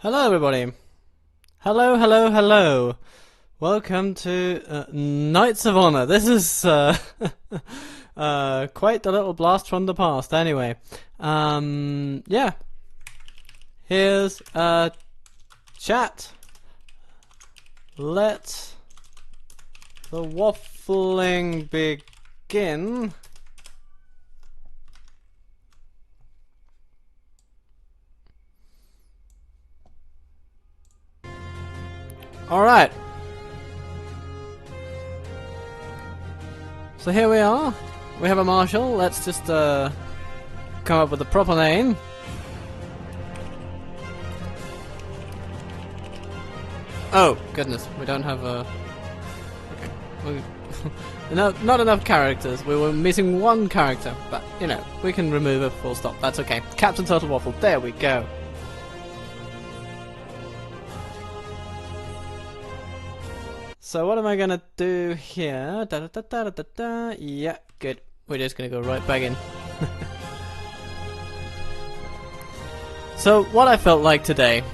Hello, everybody. Hello, hello, hello. Welcome to Knights of Honor. This is quite a little blast from the past. Anyway, yeah. Here's chat. Let the waffling begin. Alright. So here we are. We have a marshal. Let's just come up with a proper name. Oh, goodness. We don't have a... Okay. No, not enough characters. We were missing one character. But, you know, we can remove it full stop. That's okay. Captain Turtle Waffle. There we go. So what am I gonna do here? Yeah, good. We're just gonna go right back in. So what I felt like today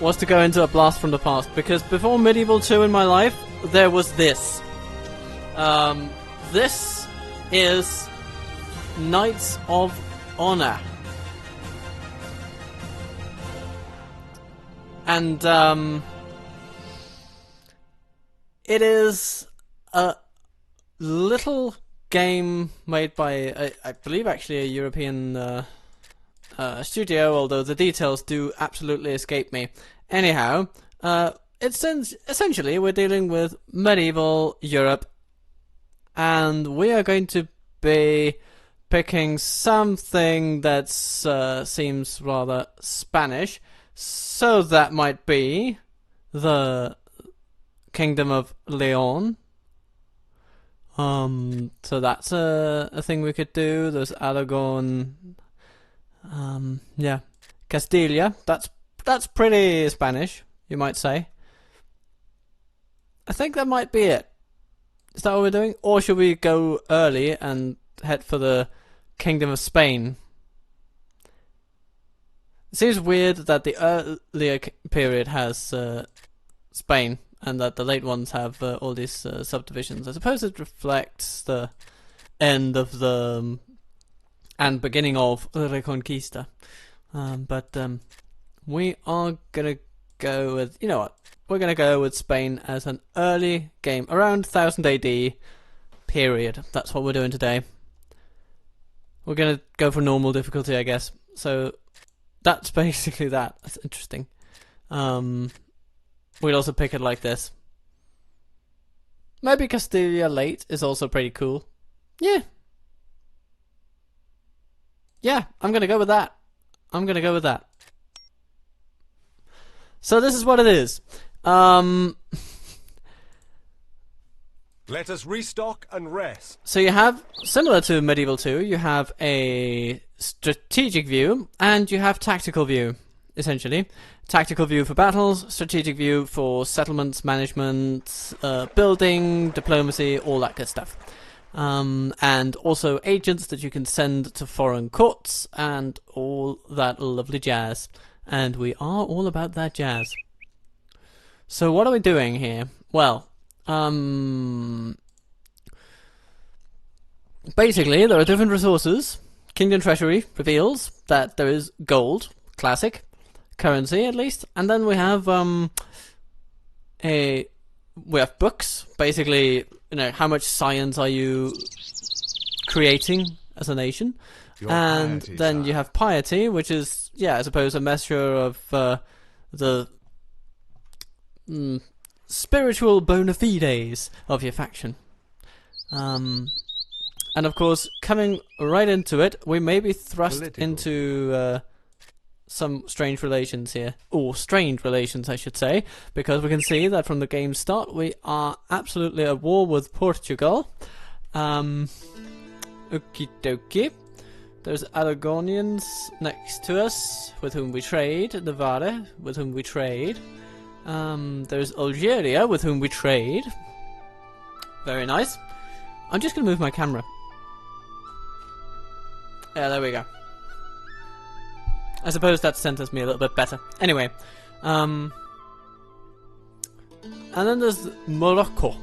was to go into a blast from the past, because before Medieval 2 in my life, there was this. This is Knights of Honor. And, it is a little game made by, I believe, actually a European studio, although the details do absolutely escape me. Anyhow, it's essentially we're dealing with medieval Europe, and we are going to be picking something that seems rather Spanish, so that might be the Kingdom of Leon. So that's a thing we could do. There's Aragon. Yeah, Castilla. That's pretty Spanish, you might say. I think that might be it. Is that what we're doing, or should we go early and head for the Kingdom of Spain? It seems weird that the earlier period has Spain, and that the late ones have all these subdivisions. I suppose it reflects the end of the and beginning of Reconquista. But we are gonna go with, you know what? We're gonna go with Spain as an early game, around 1000 AD period. That's what we're doing today. We're gonna go for normal difficulty, I guess. So that's basically that. That's interesting. We'd also pick it like this. Maybe Castilla late is also pretty cool. Yeah. Yeah, I'm gonna go with that. I'm gonna go with that. So this is what it is. Let us restock and rest. So you have, similar to Medieval 2, you have a strategic view and you have tactical view, essentially. Tactical view for battles, strategic view for settlements, management, building, diplomacy, all that good stuff. And also agents that you can send to foreign courts and all that lovely jazz. And we are all about that jazz. So what are we doing here? Well, basically there are different resources. Kingdom Treasury reveals that there is gold, classic currency at least, and then we have books. Basically, you know, how much science are you creating as a nation? Your and piety, then sire. you have piety, which is, yeah, I suppose a measure of the spiritual bona fides of your faction. And of course, coming right into it, we may be thrust Political. into some strange relations here. Or strained relations, I should say, because we can see that from the game's start, we are absolutely at war with Portugal. Okie dokie. There's Aragonians next to us, with whom we trade. Navarre, with whom we trade. There's Algeria, with whom we trade. Very nice. I'm just going to move my camera. Yeah, there we go. I suppose that centers me a little bit better. Anyway, And then there's Morocco,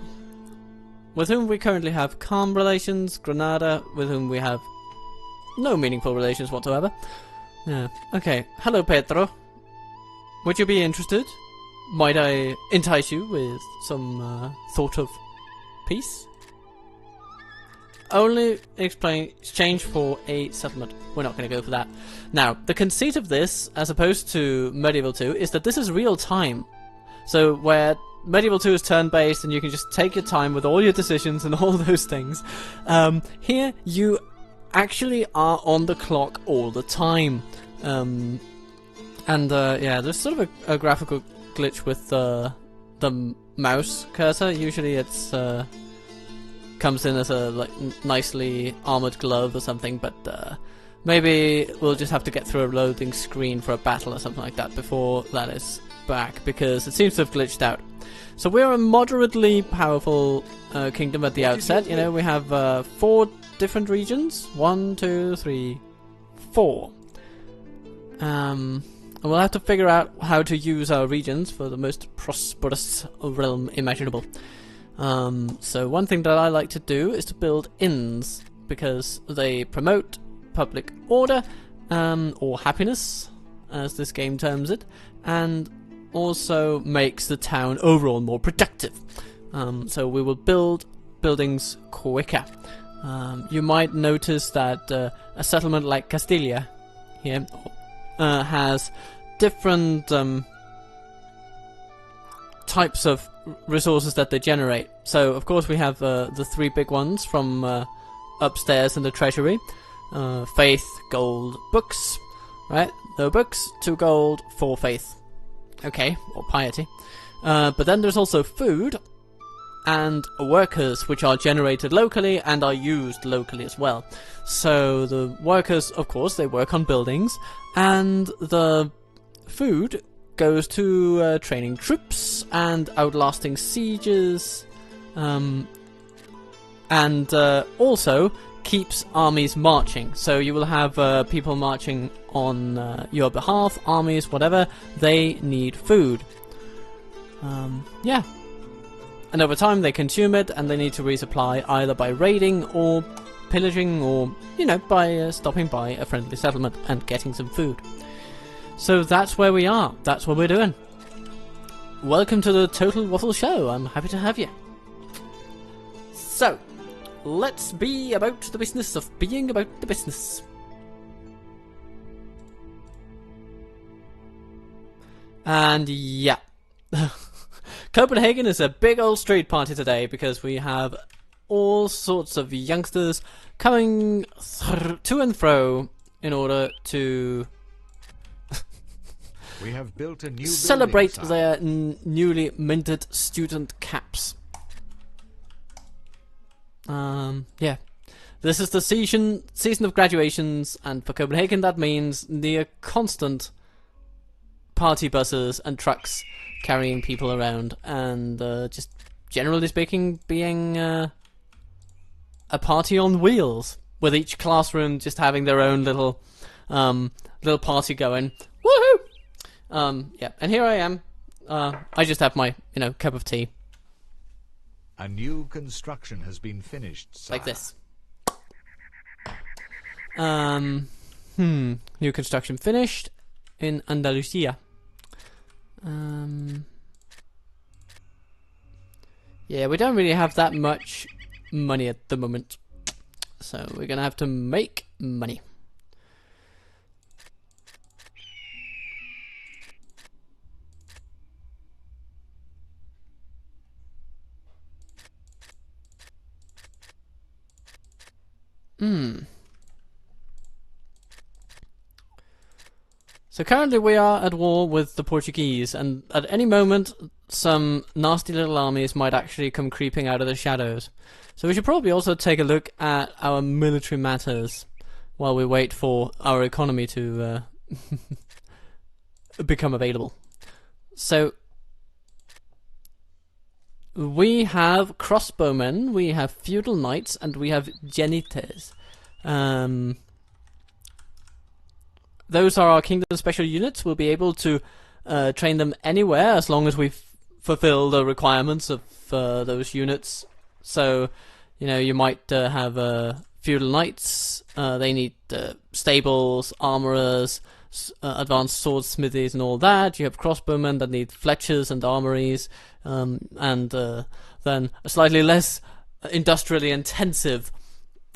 with whom we currently have calm relations. Granada, with whom we have no meaningful relations whatsoever. Yeah. Okay. Hello, Pedro. Would you be interested? Might I entice you with some thought of peace? Only exchange for a settlement. We're not going to go for that. Now, the conceit of this, as opposed to Medieval 2, is that this is real time. So, where Medieval 2 is turn-based and you can just take your time with all your decisions and all those things, here you actually are on the clock all the time. Yeah, there's sort of a graphical glitch with the mouse cursor. Usually it's comes in as a nicely armored glove or something, but maybe we'll just have to get through a loading screen for a battle or something like that before that is back, because it seems to have glitched out. So we're a moderately powerful kingdom at the outset. You know, we have 4 different regions. 1, 2, 3, 4. And we'll have to figure out how to use our regions for the most prosperous realm imaginable. So one thing that I like to do is to build inns, because they promote public order, or happiness, as this game terms it, and also makes the town overall more productive. So we will build buildings quicker. You might notice that a settlement like Castilla here has different types of resources that they generate. So of course we have the 3 big ones from upstairs in the treasury. Faith, gold, books. Right? No books, 2 gold, 4 faith. Okay, or piety. But then there's also food and workers, which are generated locally and are used locally as well. So the workers, of course, they work on buildings, and the food goes to training troops and outlasting sieges, and also keeps armies marching. So you will have people marching on your behalf, armies, whatever. They need food. Yeah. And over time they consume it, and they need to resupply either by raiding or pillaging, or, you know, by stopping by a friendly settlement and getting some food. So that's where we are. That's what we're doing. Welcome to the Total Waffle Show. I'm happy to have you. So, let's be about the business of being about the business. And yeah. Copenhagen is a big old street party today, because we have all sorts of youngsters coming to and fro in order to we have built a new celebrate their newly minted student caps. Yeah. This is the season of graduations, and for Copenhagen that means near constant party buses and trucks carrying people around, and just generally speaking being a party on wheels, with each classroom just having their own little party going. Woohoo! Yeah, and here I am. I just have my, cup of tea. A new construction has been finished, sire. Like this. New construction finished in Andalusia. Yeah, we don't really have that much money at the moment, so we're gonna have to make money. So currently we are at war with the Portuguese, and at any moment some nasty little armies might actually come creeping out of the shadows. So we should probably also take a look at our military matters while we wait for our economy to become available. So we have crossbowmen, we have feudal knights, and we have genites. Those are our kingdom special units. We'll be able to train them anywhere as long as we fulfill the requirements of those units. So, you know, you might have feudal knights. They need stables, armorers, advanced swordsmithies and all that. You have crossbowmen that need fletchers and armories, and then a slightly less industrially intensive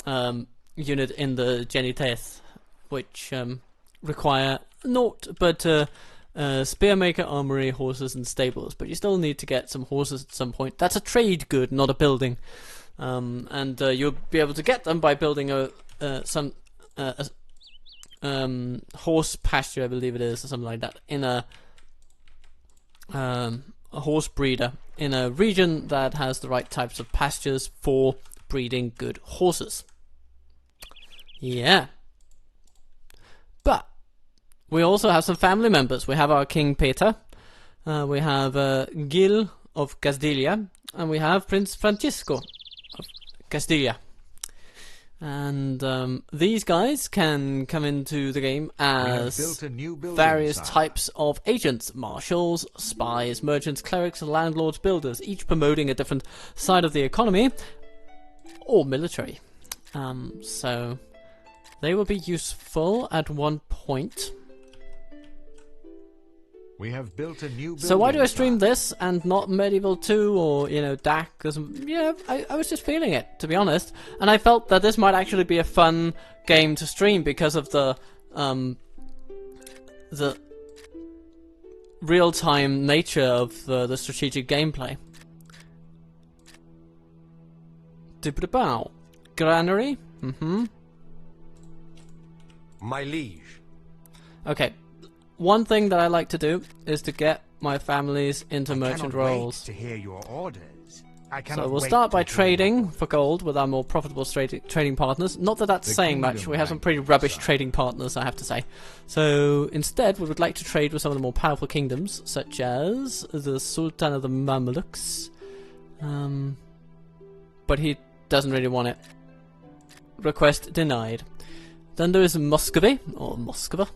unit in the Genites, which require naught but spearmaker, armory, horses and stables. But you still need to get some horses at some point. That's a trade good, not a building. And you'll be able to get them by building some horse pasture, I believe it is, or something like that, in a horse breeder in a region that has the right types of pastures for breeding good horses. Yeah. But we also have some family members. We have our King Peter, we have Gil of Castilla, and we have Prince Francisco of Castilla. And these guys can come into the game as various types of agents: marshals, spies, merchants, clerics, landlords, builders, each promoting a different side of the economy or military. So they will be useful at one point. We have built a new building. So why do I stream this and not Medieval 2 or, you know, DAC? Because, yeah, I was just feeling it, to be honest. And I felt that this might actually be a fun game to stream because of the real-time nature of the strategic gameplay. Bow. Granary? Mm-hmm. My liege. Okay. One thing that I like to do is to get my families into merchant roles. To hear your orders. So we'll start by trading for gold with our more profitable trading partners. Not that that's saying much. We have some pretty rubbish trading partners, I have to say. So instead, we would like to trade with some of the more powerful kingdoms, such as the Sultan of the Mamelukes. But he doesn't really want it. Request denied. Then there is Muscovy, or Moskva.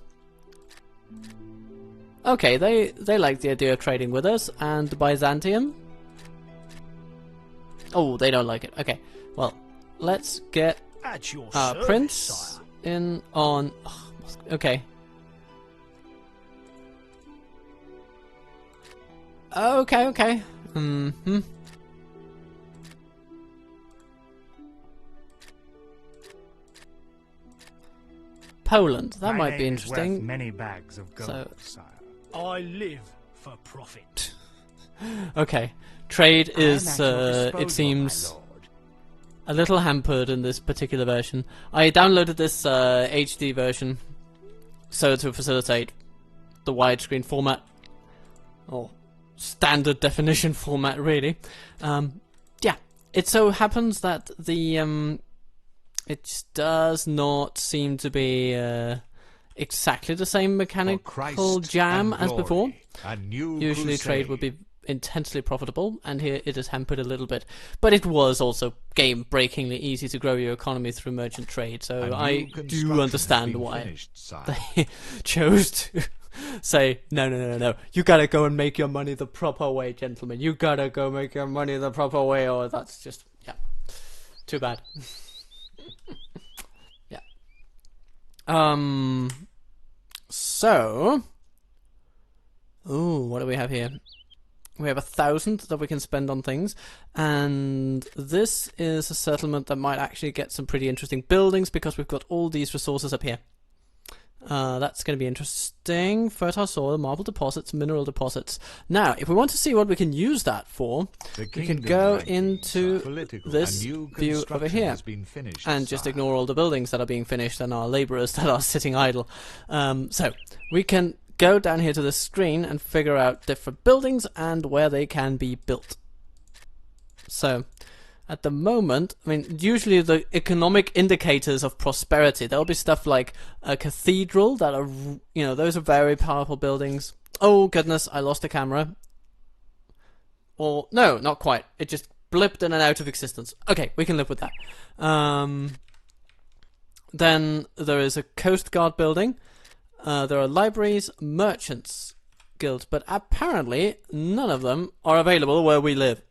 Okay, they like the idea of trading with us. And Byzantium? Oh, they don't like it. Okay, well, let's get our prince in on... Oh, okay. Okay. Mm-hmm. Poland, that might be interesting. Many bags of gold, sire. I live for profit. Okay, trade is, it seems, a little hampered in this particular version. I downloaded this HD version so to facilitate the widescreen format, or standard definition format, really. Yeah, it so happens that the it does not seem to be exactly the same mechanical jam as before. Usually trade would be intensely profitable, and here it is hampered a little bit. But it was also game-breakingly easy to grow your economy through merchant trade, so I do understand why they chose to say, no, you gotta go and make your money the proper way, gentlemen. You gotta go make your money the proper way, or that's just, yeah, too bad. Yeah. So, ooh, what do we have here? We have 1,000 that we can spend on things, and this is a settlement that might actually get some pretty interesting buildings because we've got all these resources up here. That's going to be interesting. Fertile soil, marble deposits, mineral deposits. Now, if we want to see what we can use that for, we can go into this view over here and just ignore all the buildings that are being finished and our laborers that are sitting idle. So, we can go down here to the screen and figure out different buildings and where they can be built. So, at the moment, I mean, usually the economic indicators of prosperity, there'll be stuff like a cathedral that are, you know, those are very powerful buildings. Oh goodness, I lost the camera. Or, no, not quite. It just blipped in and out of existence. Okay, we can live with that. Then there is a Coast Guard building. There are libraries, merchants, guilds, but apparently none of them are available where we live.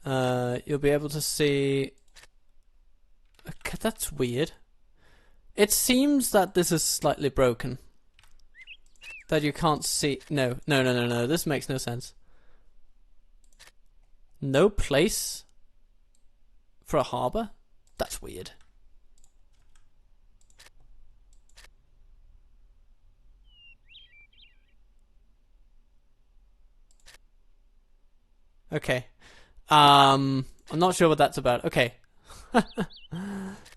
You'll be able to see... Okay, that's weird. It seems that this is slightly broken. That you can't see... No, this makes no sense. No place for a harbour? That's weird. Okay. I'm not sure what that's about. Okay.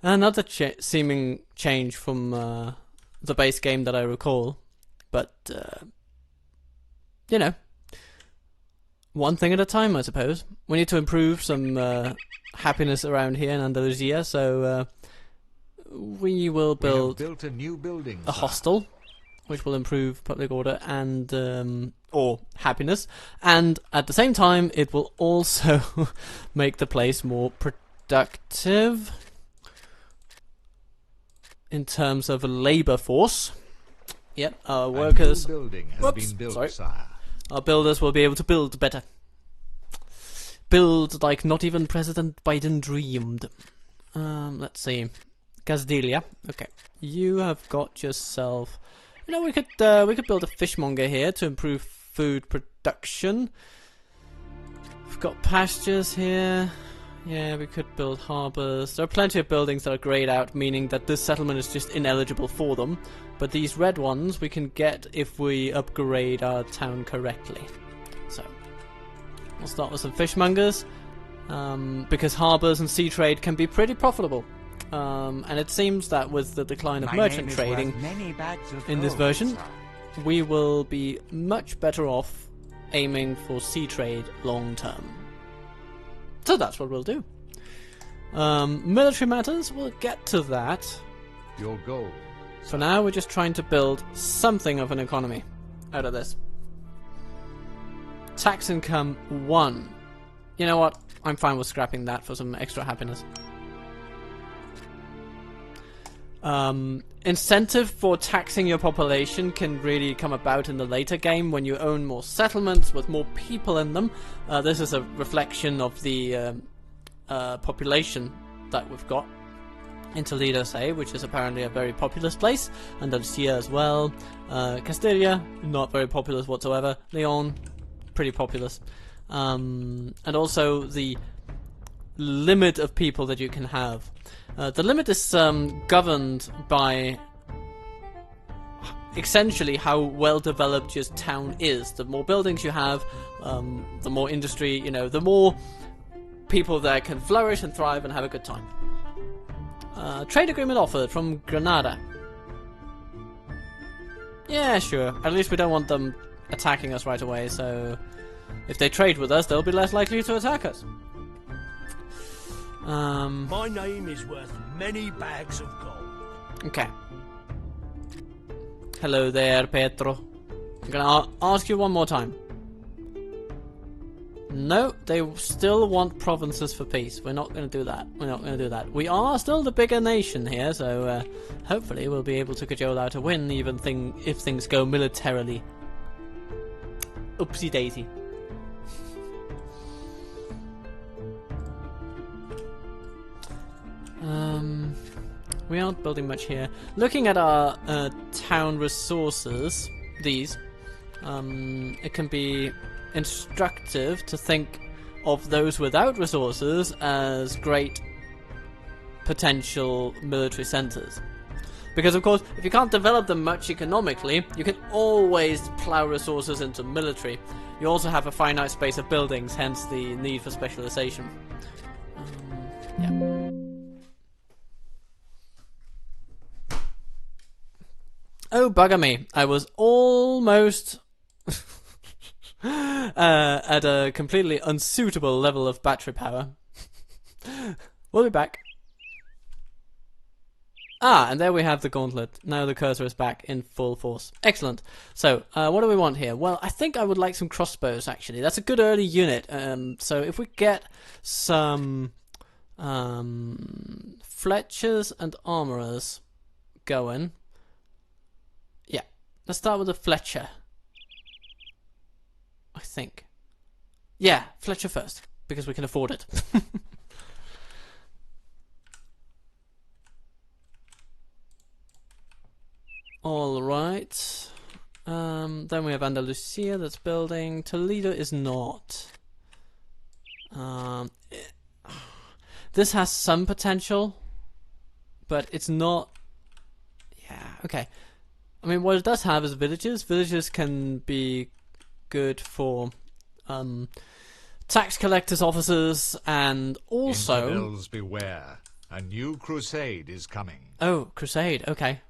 Another seeming change from the base game that I recall. But, you know, one thing at a time, I suppose. We need to improve some happiness around here in Andalusia, so we will build a new building, a hostel, which will improve public order and or happiness, and at the same time it will also make the place more productive in terms of a labor force. Yep, our workers. A new building has been built, sire. Our builders will be able to build better. Build like not even President Biden dreamed. Let's see, Castilla. Okay, you have got yourself. You know, we could build a fishmonger here to improve food production. We've got pastures here. Yeah, we could build harbours. There are plenty of buildings that are greyed out, meaning that this settlement is just ineligible for them. But these red ones we can get if we upgrade our town correctly. So, we'll start with some fishmongers, because harbours and sea trade can be pretty profitable. And it seems that with the decline of merchant trading in this version, we will be much better off aiming for sea trade long term. So that's what we'll do. Military matters, we'll get to that. Your goal. For now, we're just trying to build something of an economy out of this. Tax income 1. You know what? I'm fine with scrapping that for some extra happiness. Incentive for taxing your population can really come about in the later game when you own more settlements with more people in them. This is a reflection of the population that we've got in Toledo, say, which is apparently a very populous place. Andalusia as well. Castilla, not very populous whatsoever. Leon, pretty populous. And also the limit of people that you can have. The limit is governed by essentially how well developed your town is. The more buildings you have, the more industry, you know, the more people there can flourish and thrive and have a good time. Trade agreement offered from Granada. Yeah, sure. At least we don't want them attacking us right away, so if they trade with us, they'll be less likely to attack us. My name is worth many bags of gold. Okay. Hello there, Pedro. I'm gonna ask you one more time. No, they still want provinces for peace. We're not going to do that. We're not going to do that. We are still the bigger nation here, so hopefully we'll be able to cajole out a win, even if things go militarily. Oopsie daisy. We aren't building much here. Looking at our town resources, these, it can be instructive to think of those without resources as great potential military centers. Because of course, if you can't develop them much economically, you can always plow resources into military. You also have a finite space of buildings, hence the need for specialization. Yeah. Oh, bugger me. I was almost at a completely unsuitable level of battery power. We'll be back. Ah, and there we have the gauntlet. Now the cursor is back in full force. Excellent. So, what do we want here? Well, I think I would like some crossbows, actually. That's a good early unit. So if we get some fletchers and armorers going. Yeah, let's start with the Fletcher. I think. Yeah, Fletcher first, because we can afford it. Alright. Then we have Andalusia that's building. Toledo is not. This has some potential, but it's not. Yeah, okay. I mean, what it does have is villages. Villages can be good for tax collectors' offices, and also. Infidels beware. A new crusade is coming. Oh, crusade. Okay.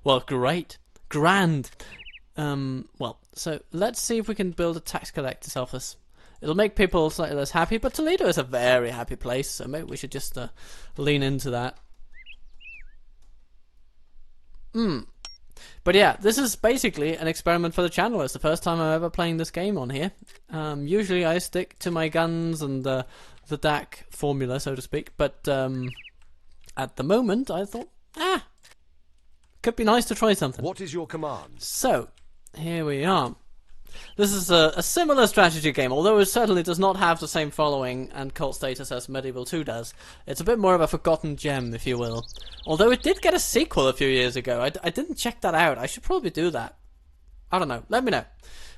Well, great, grand. Well, so let's see if we can build a tax collector's office. It'll make people slightly less happy, but Toledo is a very happy place, so maybe we should just lean into that. But yeah, this is basically an experiment for the channel. It's the first time I'm ever playing this game on here. Usually I stick to my guns and the DAC formula, so to speak, but at the moment I thought, could be nice to try something. What is your command? So, here we are. This is a similar strategy game, although it certainly does not have the same following and cult status as Medieval 2 does. It's a bit more of a forgotten gem, if you will. Although it did get a sequel a few years ago. I didn't check that out. I should probably do that. I don't know. Let me know.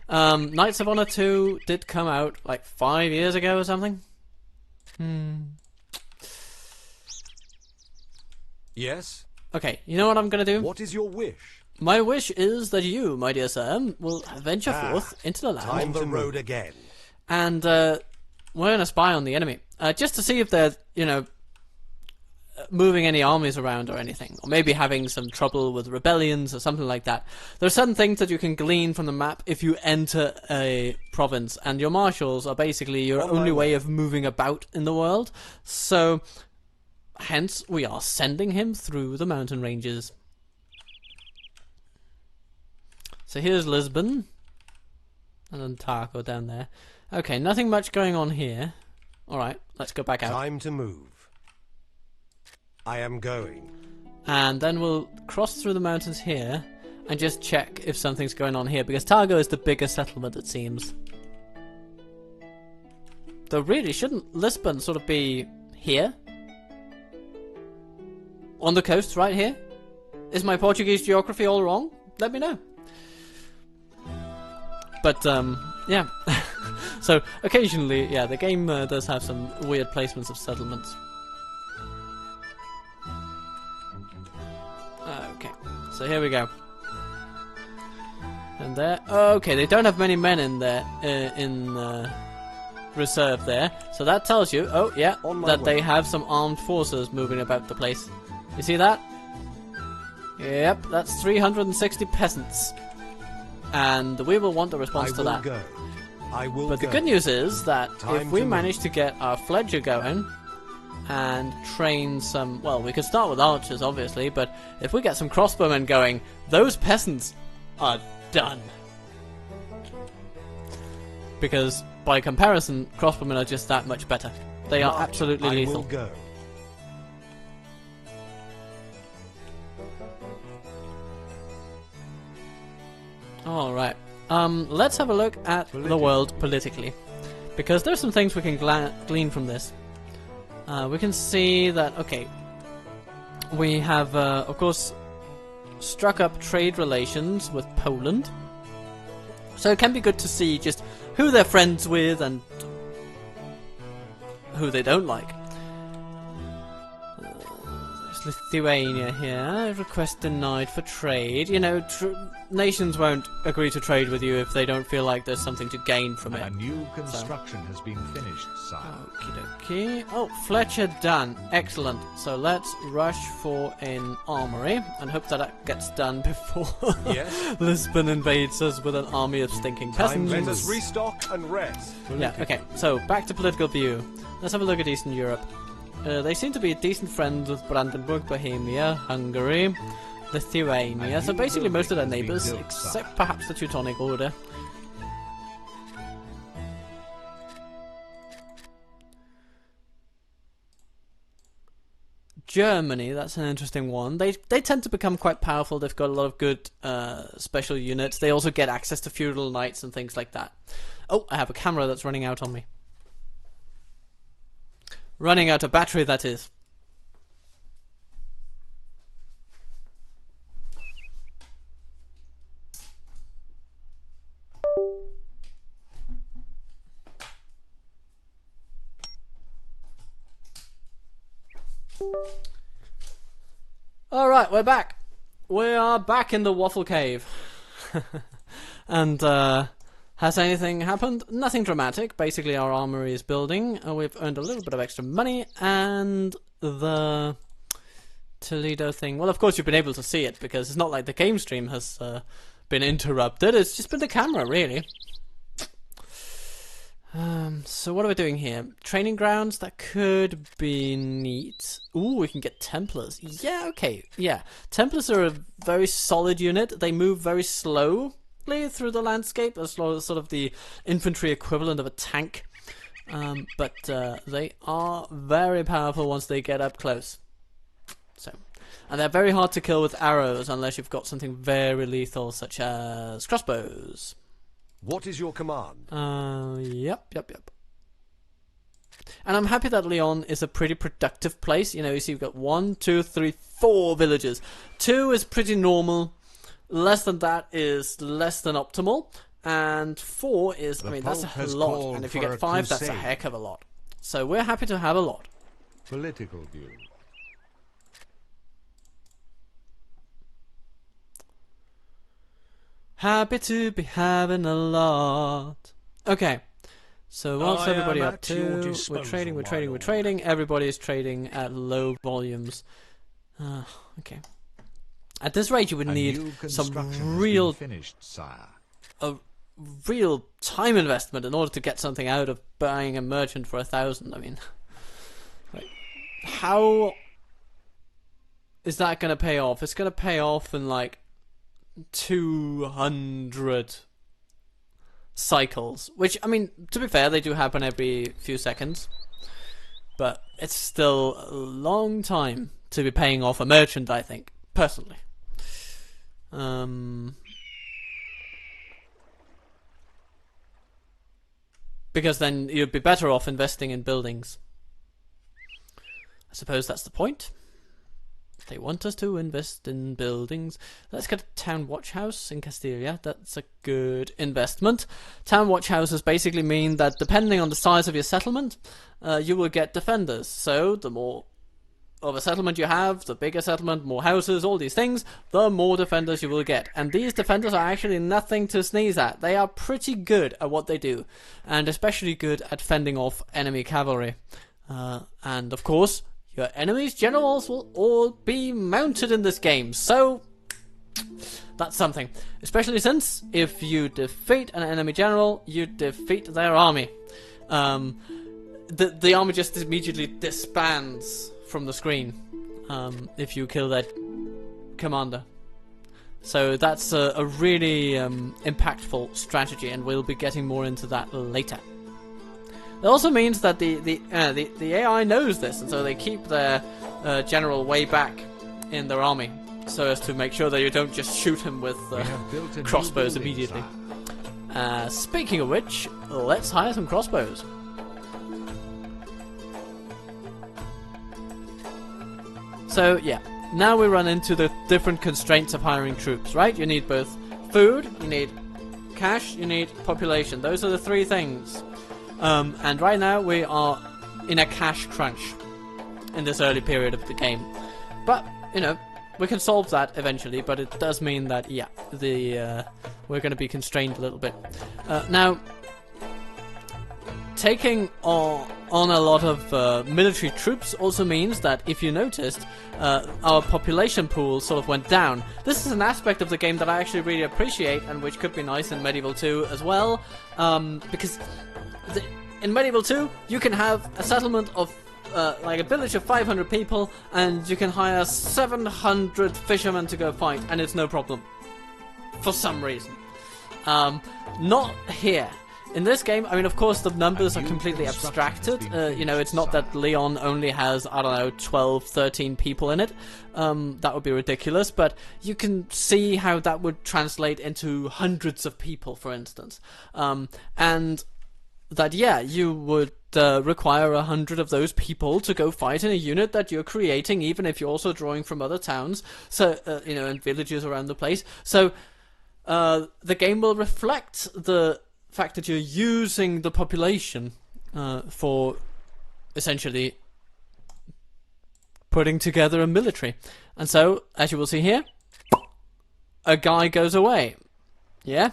Knights of Honor 2 did come out like 5 years ago or something. Yes? Okay, you know what I'm going to do? What is your wish? My wish is that you, my dear sir, will venture forth into the land. On the road again. And we're going to spy on the enemy. Just to see if they're, moving any armies around or anything. Or maybe having some trouble with rebellions or something like that. There are certain things that you can glean from the map if you enter a province. And your marshals are basically your only way of moving about in the world. So, hence, we are sending him through the mountain ranges. So here's Lisbon. And then Tarco down there. Okay, nothing much going on here. Alright, let's go back out. Time to move. I am going. And then we'll cross through the mountains here and just check if something's going on here, because Targo is the biggest settlement, it seems. Though really, shouldn't Lisbon sort of be here? On the coast, right here? Is my Portuguese geography all wrong? Let me know. But, yeah. So, occasionally, yeah, the game does have some weird placements of settlements. Okay, so here we go. And there... Okay, they don't have many men in there, in reserve there. So that tells you, oh, yeah, that they have some armed forces moving about the place. You see that? Yep, that's 360 peasants. And we will want a response to that. I will but go. the good news is that Time if we to manage to get our Fledger going and train some... Well, we could start with archers, obviously, but if we get some crossbowmen going, those peasants are done. Because, by comparison, crossbowmen are just that much better. They are absolutely lethal. I will go. Alright, let's have a look at the world politically, because there's some things we can glean from this. We can see that, okay, we have, of course, struck up trade relations with Poland, so it can be good to see just who they're friends with and who they don't like. There's Lithuania here. Request denied for trade. You know, nations won't agree to trade with you if they don't feel like there's something to gain from it. A new construction has been finished, sire. Okie dokie. Oh, Fletcher done. Excellent. So let's rush for an armory and hope that it gets done before Yes. Lisbon invades us with an army of stinking peasants. Let us restock and rest. Yeah, okay. So, back to political view. Let's have a look at Eastern Europe. They seem to be decent friends with Brandenburg, Bohemia, Hungary, Lithuania. So basically most of their neighbours, except perhaps the Teutonic Order. Germany, that's an interesting one. They tend to become quite powerful. They've got a lot of good special units. They also get access to feudal knights and things like that. Oh, I have a camera that's running out on me. Running out of battery, that is. Alright, we're back. We are back in the Waffle Cave. And, has anything happened? Nothing dramatic. Basically, our armory is building. We've earned a little bit of extra money, and the Toledo thing. Well, of course, you've been able to see it, because it's not like the game stream has been interrupted. It's just been the camera, really. So what are we doing here? Training grounds, that could be neat. Ooh, we can get Templars. Yeah, okay, yeah. Templars are a very solid unit. They move very slowly through the landscape, as sort of the infantry equivalent of a tank. But they are very powerful once they get up close. So, and they're very hard to kill with arrows unless you've got something very lethal, such as crossbows. What is your command? Yep. And I'm happy that Lyon is a pretty productive place. You know, you see you've got 1, 2, 3, 4 villages. 2 is pretty normal. Less than that is less than optimal. And 4 is, I mean, that's a lot. And if you get 5, that's a heck of a lot. So we're happy to have a lot. Political view. Happy to be having a lot. Okay. So what's everybody up to? We're trading. Everybody is trading at low volumes. Okay. At this rate, you would need some real, a real time investment in order to get something out of buying a merchant for 1,000. I mean, like, how is that going to pay off? It's going to pay off in like 200 cycles, which, I mean, to be fair, they do happen every few seconds, but it's still a long time to be paying off a merchant, I think, personally. Because then you'd be better off investing in buildings. I suppose that's the point. They want us to invest in buildings. Let's get a town watch house in Castilla. That's a good investment. Town watch houses basically mean that depending on the size of your settlement, you will get defenders. So the more of a settlement you have, the bigger settlement, more houses, all these things, the more defenders you will get. And these defenders are actually nothing to sneeze at. They are pretty good at what they do, and especially good at fending off enemy cavalry. And of course, your enemy's generals will all be mounted in this game, so that's something. Especially since, if you defeat an enemy general, you defeat their army. The army just immediately disbands from the screen if you kill that commander. So that's a really impactful strategy, and we'll be getting more into that later. It also means that the AI knows this, and so they keep their general way back in their army, so as to make sure that you don't just shoot him with crossbows immediately. Speaking of which, let's hire some crossbows. So yeah, now we run into the different constraints of hiring troops, right? You need both food, you need cash, you need population. Those are the three things. And right now we are in a cash crunch in this early period of the game. But, you know, we can solve that eventually, but it does mean that, yeah, we're going to be constrained a little bit. Now, taking on a lot of military troops also means that, if you noticed, our population pool sort of went down. This is an aspect of the game that I actually really appreciate, and which could be nice in Medieval 2 as well, because in Medieval 2, you can have a settlement of like a village of 500 people, and you can hire 700 fishermen to go fight, and it's no problem. For some reason. Not here. in this game, I mean, of course, the numbers A are new completely construction abstracted. has been You know, it's not that Leon only has, I don't know, 12, 13 people in it. That would be ridiculous, but you can see how that would translate into hundreds of people, for instance. And that, yeah, you would require 100 of those people to go fight in a unit that you're creating, even if you're also drawing from other towns, so you know, and villages around the place. So the game will reflect the fact that you're using the population for essentially putting together a military. And so, as you will see here, a guy goes away. Yeah.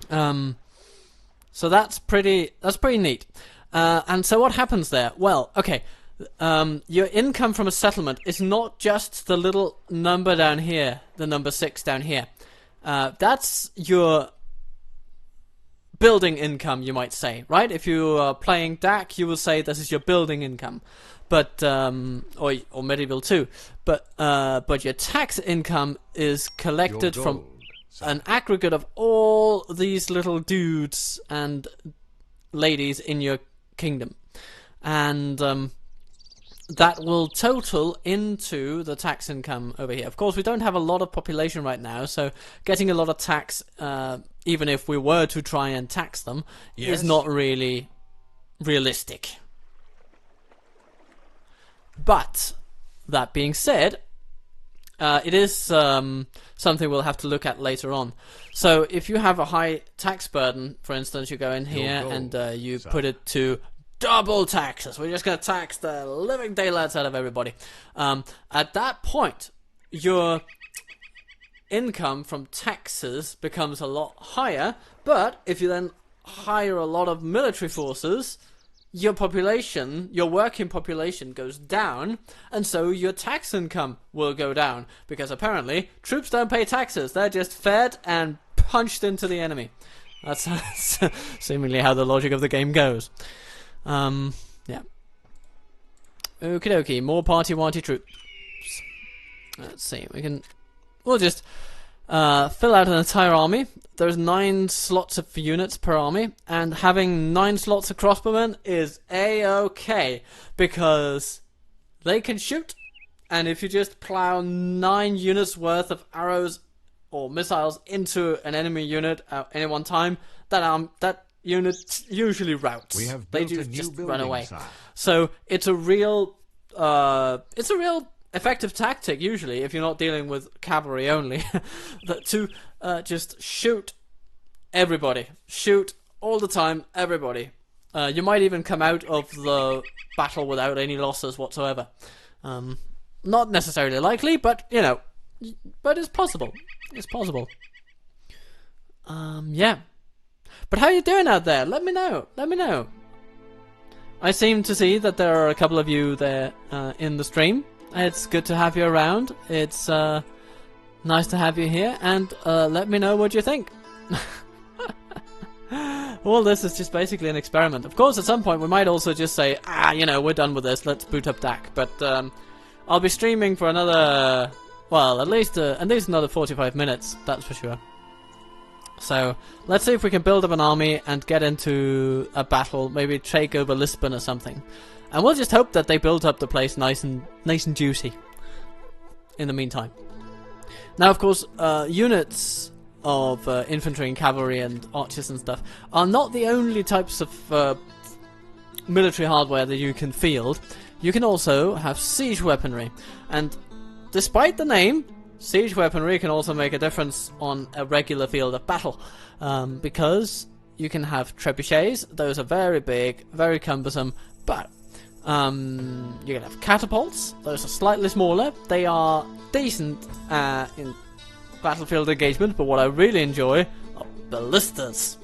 So that's pretty neat. And so what happens there? Well, okay, your income from a settlement is not just the little number down here, the number 6 down here. That's your building income, you might say, right? If you are playing DAC, you will say this is your building income, but or Medieval too. But your tax income is collected from an aggregate of all these little dudes and ladies in your kingdom, and that will total into the tax income over here. Of course, we don't have a lot of population right now, so getting a lot of tax, even if we were to try and tax them, is not really realistic. But that being said, it is something we'll have to look at later on. So if you have a high tax burden, for instance, you go in here and you put it to double taxes. We're just going to tax the living daylights out of everybody. At that point, your income from taxes becomes a lot higher, but if you then hire a lot of military forces, your population, your working population goes down, and so your tax income will go down, because apparently troops don't pay taxes. They're just fed and punched into the enemy. That's seemingly how the logic of the game goes. Yeah. Okie dokie, more party-warty troops. Let's see, we'll just fill out an entire army. There's 9 slots of units per army, and having 9 slots of crossbowmen is a-okay, because they can shoot, and if you just plow 9 units worth of arrows or missiles into an enemy unit at any one time, that unit usually routes. We have they built just a new run away. building, sire. So it's a real effective tactic, usually, if you're not dealing with cavalry only, to just shoot everybody. Shoot all the time, everybody. You might even come out of the battle without any losses whatsoever. Not necessarily likely, but, you know, but it's possible. It's possible. Yeah. But how are you doing out there? Let me know. Let me know. I seem to see that there are a couple of you there in the stream. It's good to have you around. It's nice to have you here, and let me know what you think. All this is just basically an experiment. Of course, at some point we might also just say, you know, we're done with this, let's boot up DAC. But I'll be streaming for another, well, at least another 45 minutes, that's for sure. So, let's see if we can build up an army and get into a battle, maybe take over Lisbon or something. And we'll just hope that they build up the place nice and juicy in the meantime. Now, of course, units of infantry and cavalry and archers and stuff are not the only types of military hardware that you can field. You can also have siege weaponry. And despite the name, siege weaponry can also make a difference on a regular field of battle. Because you can have trebuchets. Those are very big, very cumbersome, but you can have catapults. Those are slightly smaller. They are decent in battlefield engagement, but what I really enjoy are ballistas,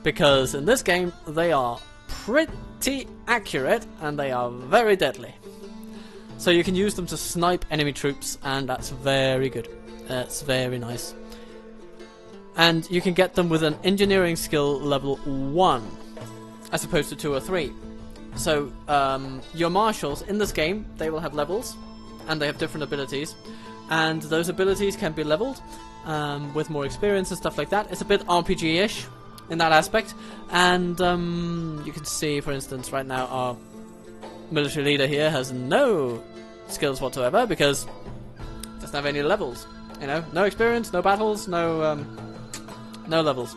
because in this game they are pretty accurate and they are very deadly. So you can use them to snipe enemy troops, and that's very good. That's very nice. And you can get them with an engineering skill level 1 as opposed to 2 or 3. So, your marshals in this game, they will have levels, and they have different abilities, and those abilities can be leveled with more experience and stuff like that. It's a bit RPG-ish, in that aspect. And you can see, for instance, right now our military leader here has no skills whatsoever because he doesn't have any levels. You know, no experience, no battles, no levels.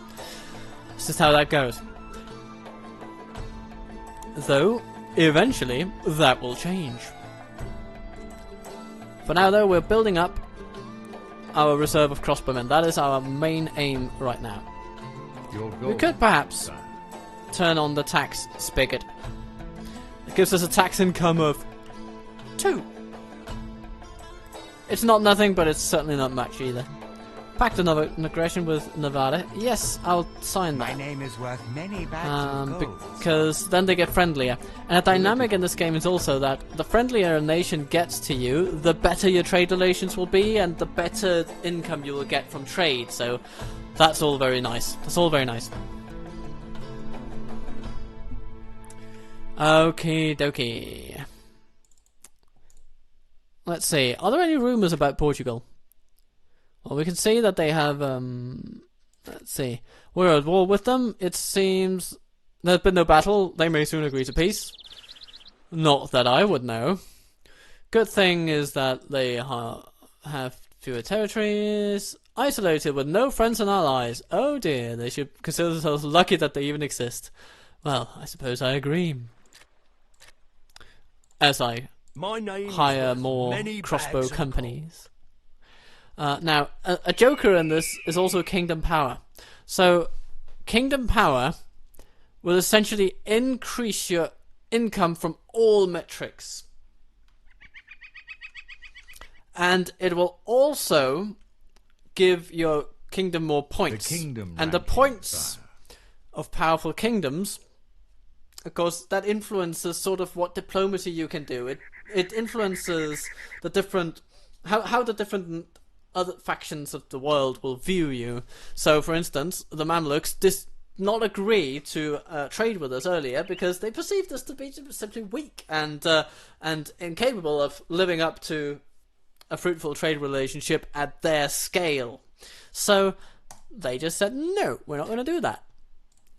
It's just how that goes. Though, eventually, that will change. For now, though, we're building up our reserve of crossbowmen. That is our main aim right now. We could perhaps turn on the tax spigot. It gives us a tax income of 2. It's not nothing, but it's certainly not much either. Pact of aggression with Nevada. Yes, I'll sign that. My name is worth many bags of gold. Because then they get friendlier. And a dynamic in this game is also that the friendlier a nation gets to you, the better your trade relations will be, and the better income you will get from trade. So that's all very nice. That's all very nice. Okie dokie. Let's see. Are there any rumours about Portugal? Well, we can see that they have, let's see. We're at war with them. It seems there's been no battle. They may soon agree to peace. Not that I would know. Good thing is that they have fewer territories. Isolated with no friends and allies. Oh dear, they should consider themselves lucky that they even exist. Well, I suppose I agree. As I hire more crossbow companies. Now, a joker in this is also Kingdom Power. So, Kingdom Power will essentially increase your income from all metrics. And it will also give your kingdom more points. And the points of powerful kingdoms, of course, that influences sort of what diplomacy you can do. It influences the different... How the different other factions of the world will view you. So, for instance, the Mamluks did not agree to trade with us earlier because they perceived us to be simply weak and incapable of living up to a fruitful trade relationship at their scale. So they just said, no, we're not going to do that.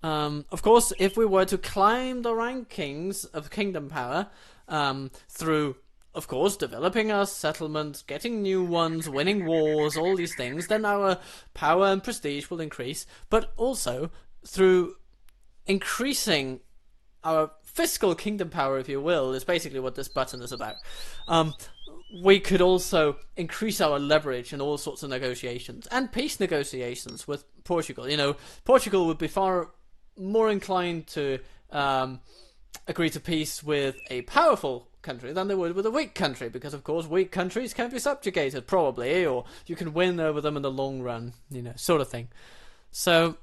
Of course, if we were to climb the rankings of Kingdom Power through, of course, developing our settlements, getting new ones, winning wars, all these things, then our power and prestige will increase. But also, through increasing our fiscal kingdom power, if you will, is basically what this button is about. We could also increase our leverage in all sorts of negotiations and peace negotiations with Portugal. You know, Portugal would be far more inclined to agree to peace with a powerful country than they would with a weak country, because of course weak countries can be subjugated probably, or you can win over them in the long run, you know, sort of thing. So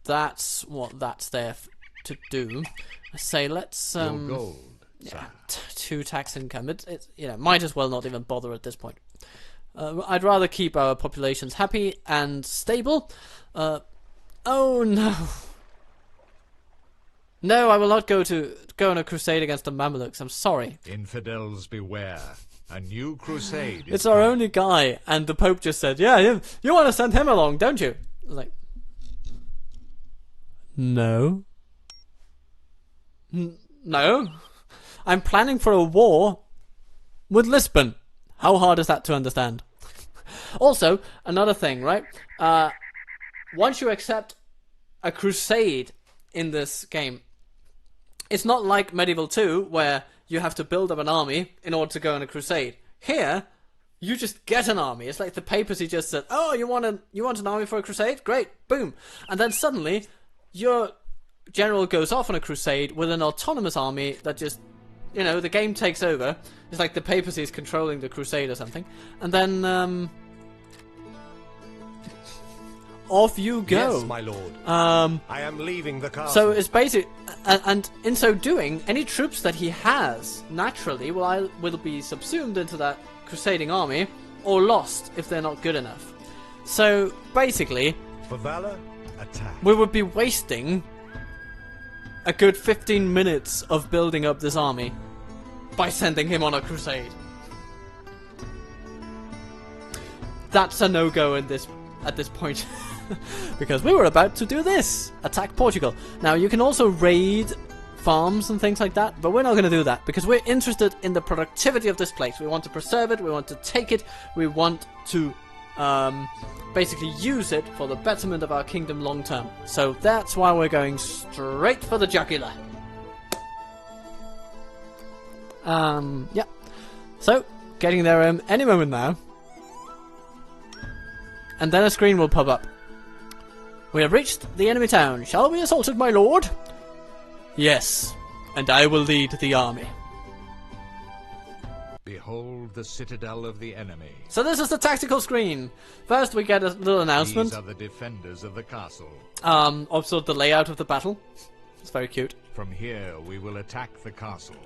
that's what that's there to do. I say let's gold, yeah, 2 tax income. It you know, might as well not even bother at this point. I'd rather keep our populations happy and stable. Oh no. No, I will not go on a crusade against the Mamelukes. I'm sorry. Infidels beware. A new crusade is It's our coming. only guy, and the Pope just said, yeah, you want to send him along, don't you? I was like, no. No. I'm planning for a war with Lisbon. How hard is that to understand? Also, another thing, right? Once you accept a crusade in this game, it's not like Medieval 2, where you have to build up an army in order to go on a crusade. Here, you just get an army. It's like the papacy just said, oh, you want an army for a crusade? Great, boom. And then suddenly, your general goes off on a crusade with an autonomous army that just, you know, the game takes over. It's like the papacy is controlling the crusade or something. And then, off you go. Yes, my lord. I am leaving the castle. So it's basic, and in so doing, any troops that he has naturally will be subsumed into that crusading army, or lost if they're not good enough. So basically, For valor, attack. we would be wasting a good 15 minutes of building up this army by sending him on a crusade. That's a no-go at this point. because we were about to do this, attack Portugal. Now you can also raid farms and things like that, but we're not going to do that because we're interested in the productivity of this place. We want to preserve it, we want to take it, we want to basically use it for the betterment of our kingdom long term. So that's why we're going straight for the jugular. Yeah. So, getting there any moment now. And then a screen will pop up. We have reached the enemy town. Shall we assault it, my lord? Yes, and I will lead the army. Behold the citadel of the enemy. So this is the tactical screen. First we get a little announcement. These are the defenders of the castle. Also the layout of the battle. It's very cute. From here we will attack the castle.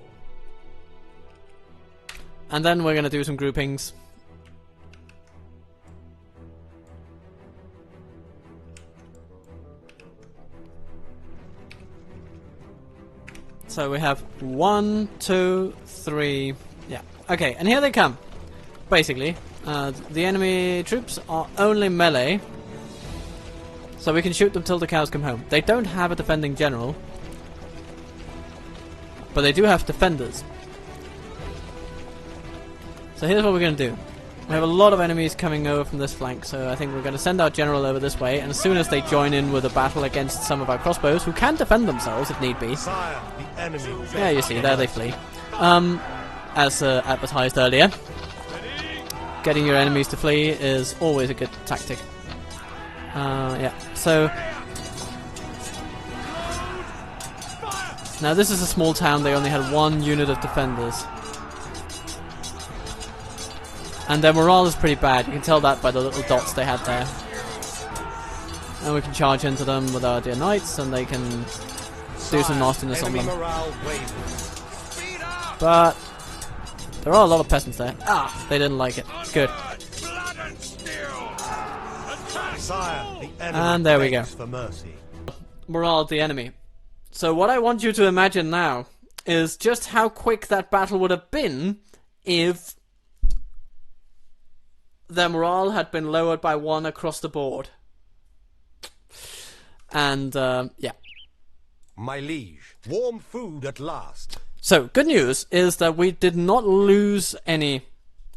And then we're going to do some groupings. So we have 1, 2, 3. Yeah. Okay, and here they come. Basically, the enemy troops are only melee, so we can shoot them till the cows come home. They don't have a defending general, but they do have defenders. So here's what we're going to do. We have a lot of enemies coming over from this flank, so I think we're going to send our general over this way, and as soon as they join in with a battle against some of our crossbows, who can defend themselves if need be. Sire, the enemy. Yeah, you see, there they flee. As advertised earlier, getting your enemies to flee is always a good tactic. Yeah, so... Now this is a small town, they only had 1 unit of defenders. And their morale is pretty bad, you can tell that by the little dots they had there. And we can charge into them with our dear knights, and they can do some nastiness on them. But there are a lot of peasants there. Ah, they didn't like it. Good. Sire, the enemy And there we go. begs for mercy. Morale of the enemy. So what I want you to imagine now is just how quick that battle would have been if their morale had been lowered by 1 across the board. And, yeah. My liege, warm food at last. So, good news is that we did not lose any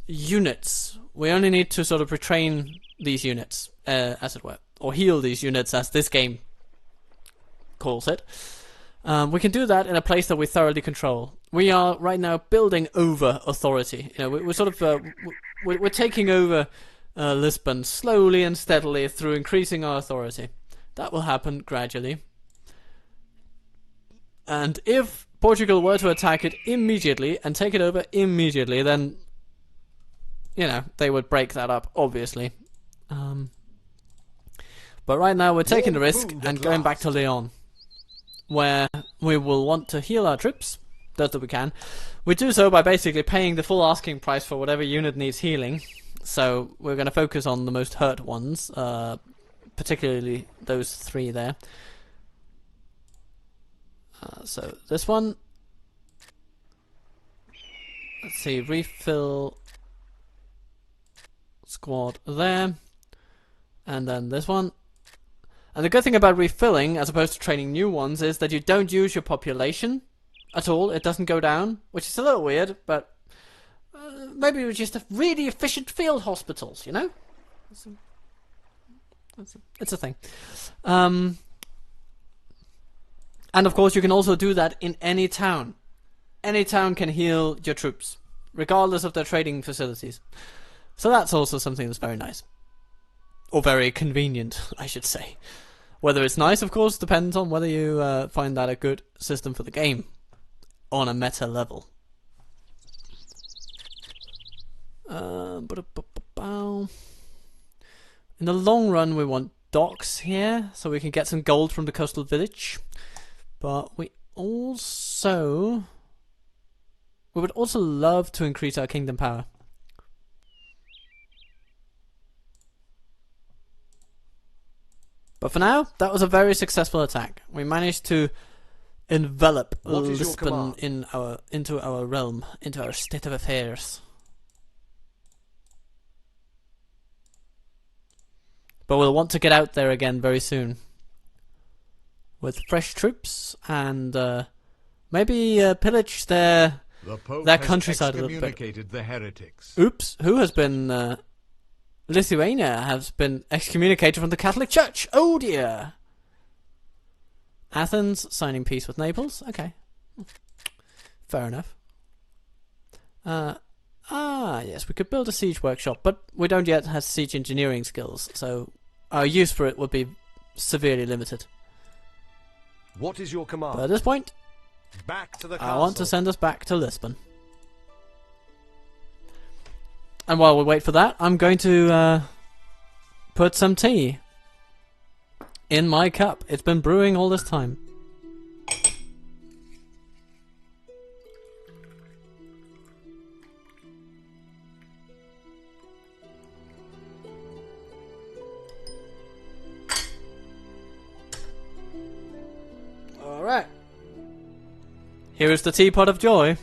units. We only need to sort of retrain these units, as it were. Or heal these units, as this game calls it. We can do that in a place that we thoroughly control. We are right now building over authority. You know, we're sort of we're taking over Lisbon slowly and steadily through increasing our authority. That will happen gradually. And if Portugal were to attack it immediately and take it over immediately, then you know they would break that up, obviously. But right now we're taking the risk and going back to Lyon, where we will want to heal our troops, that we can. We do so by basically paying the full asking price for whatever unit needs healing. So we're going to focus on the most hurt ones, particularly those 3 there. So this one, let's see, refill squad there, and then this one. And the good thing about refilling, as opposed to training new ones, is that you don't use your population at all. It doesn't go down, which is a little weird, but maybe we're just really efficient field hospitals, you know? It's a thing. And of course, you can also do that in any town. Any town can heal your troops, regardless of their trading facilities. So that's also something that's very nice. Or very convenient, I should say. Whether it's nice, of course, depends on whether you find that a good system for the game. On a meta level. In the long run, we want docks here, so we can get some gold from the coastal village. But we would also love to increase our kingdom power. But for now, that was a very successful attack. We managed to envelop Lisbon into our realm, into our state of affairs. but we'll want to get out there again very soon with fresh troops and maybe pillage their countryside a little bit. Excommunicated the heretics. Oops, who has been... Lithuania has been excommunicated from the Catholic Church. Oh dear. Athens signing peace with Naples. Okay. Fair enough. Yes, we could build a siege workshop, but we don't yet have siege engineering skills, so our use for it would be severely limited. What is your command? But at this point, Back to the I castle. want to send us back to Lisbon. And while we wait for that, I'm going to put some tea in my cup. It's been brewing all this time. Alright. Here is the teapot of joy.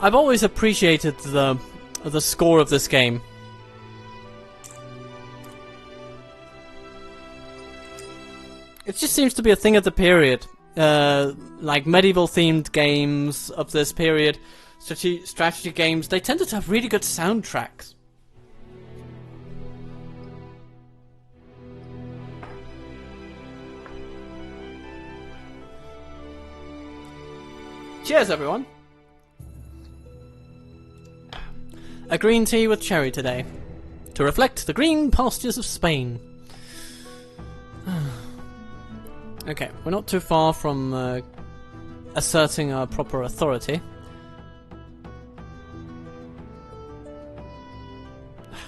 I've always appreciated the score of this game. It just seems to be a thing of the period. Like medieval themed games of this period, strategy games, they tended to have really good soundtracks. Cheers, everyone. A green tea with cherry today, to reflect the green pastures of Spain. Okay, we're not too far from asserting our proper authority.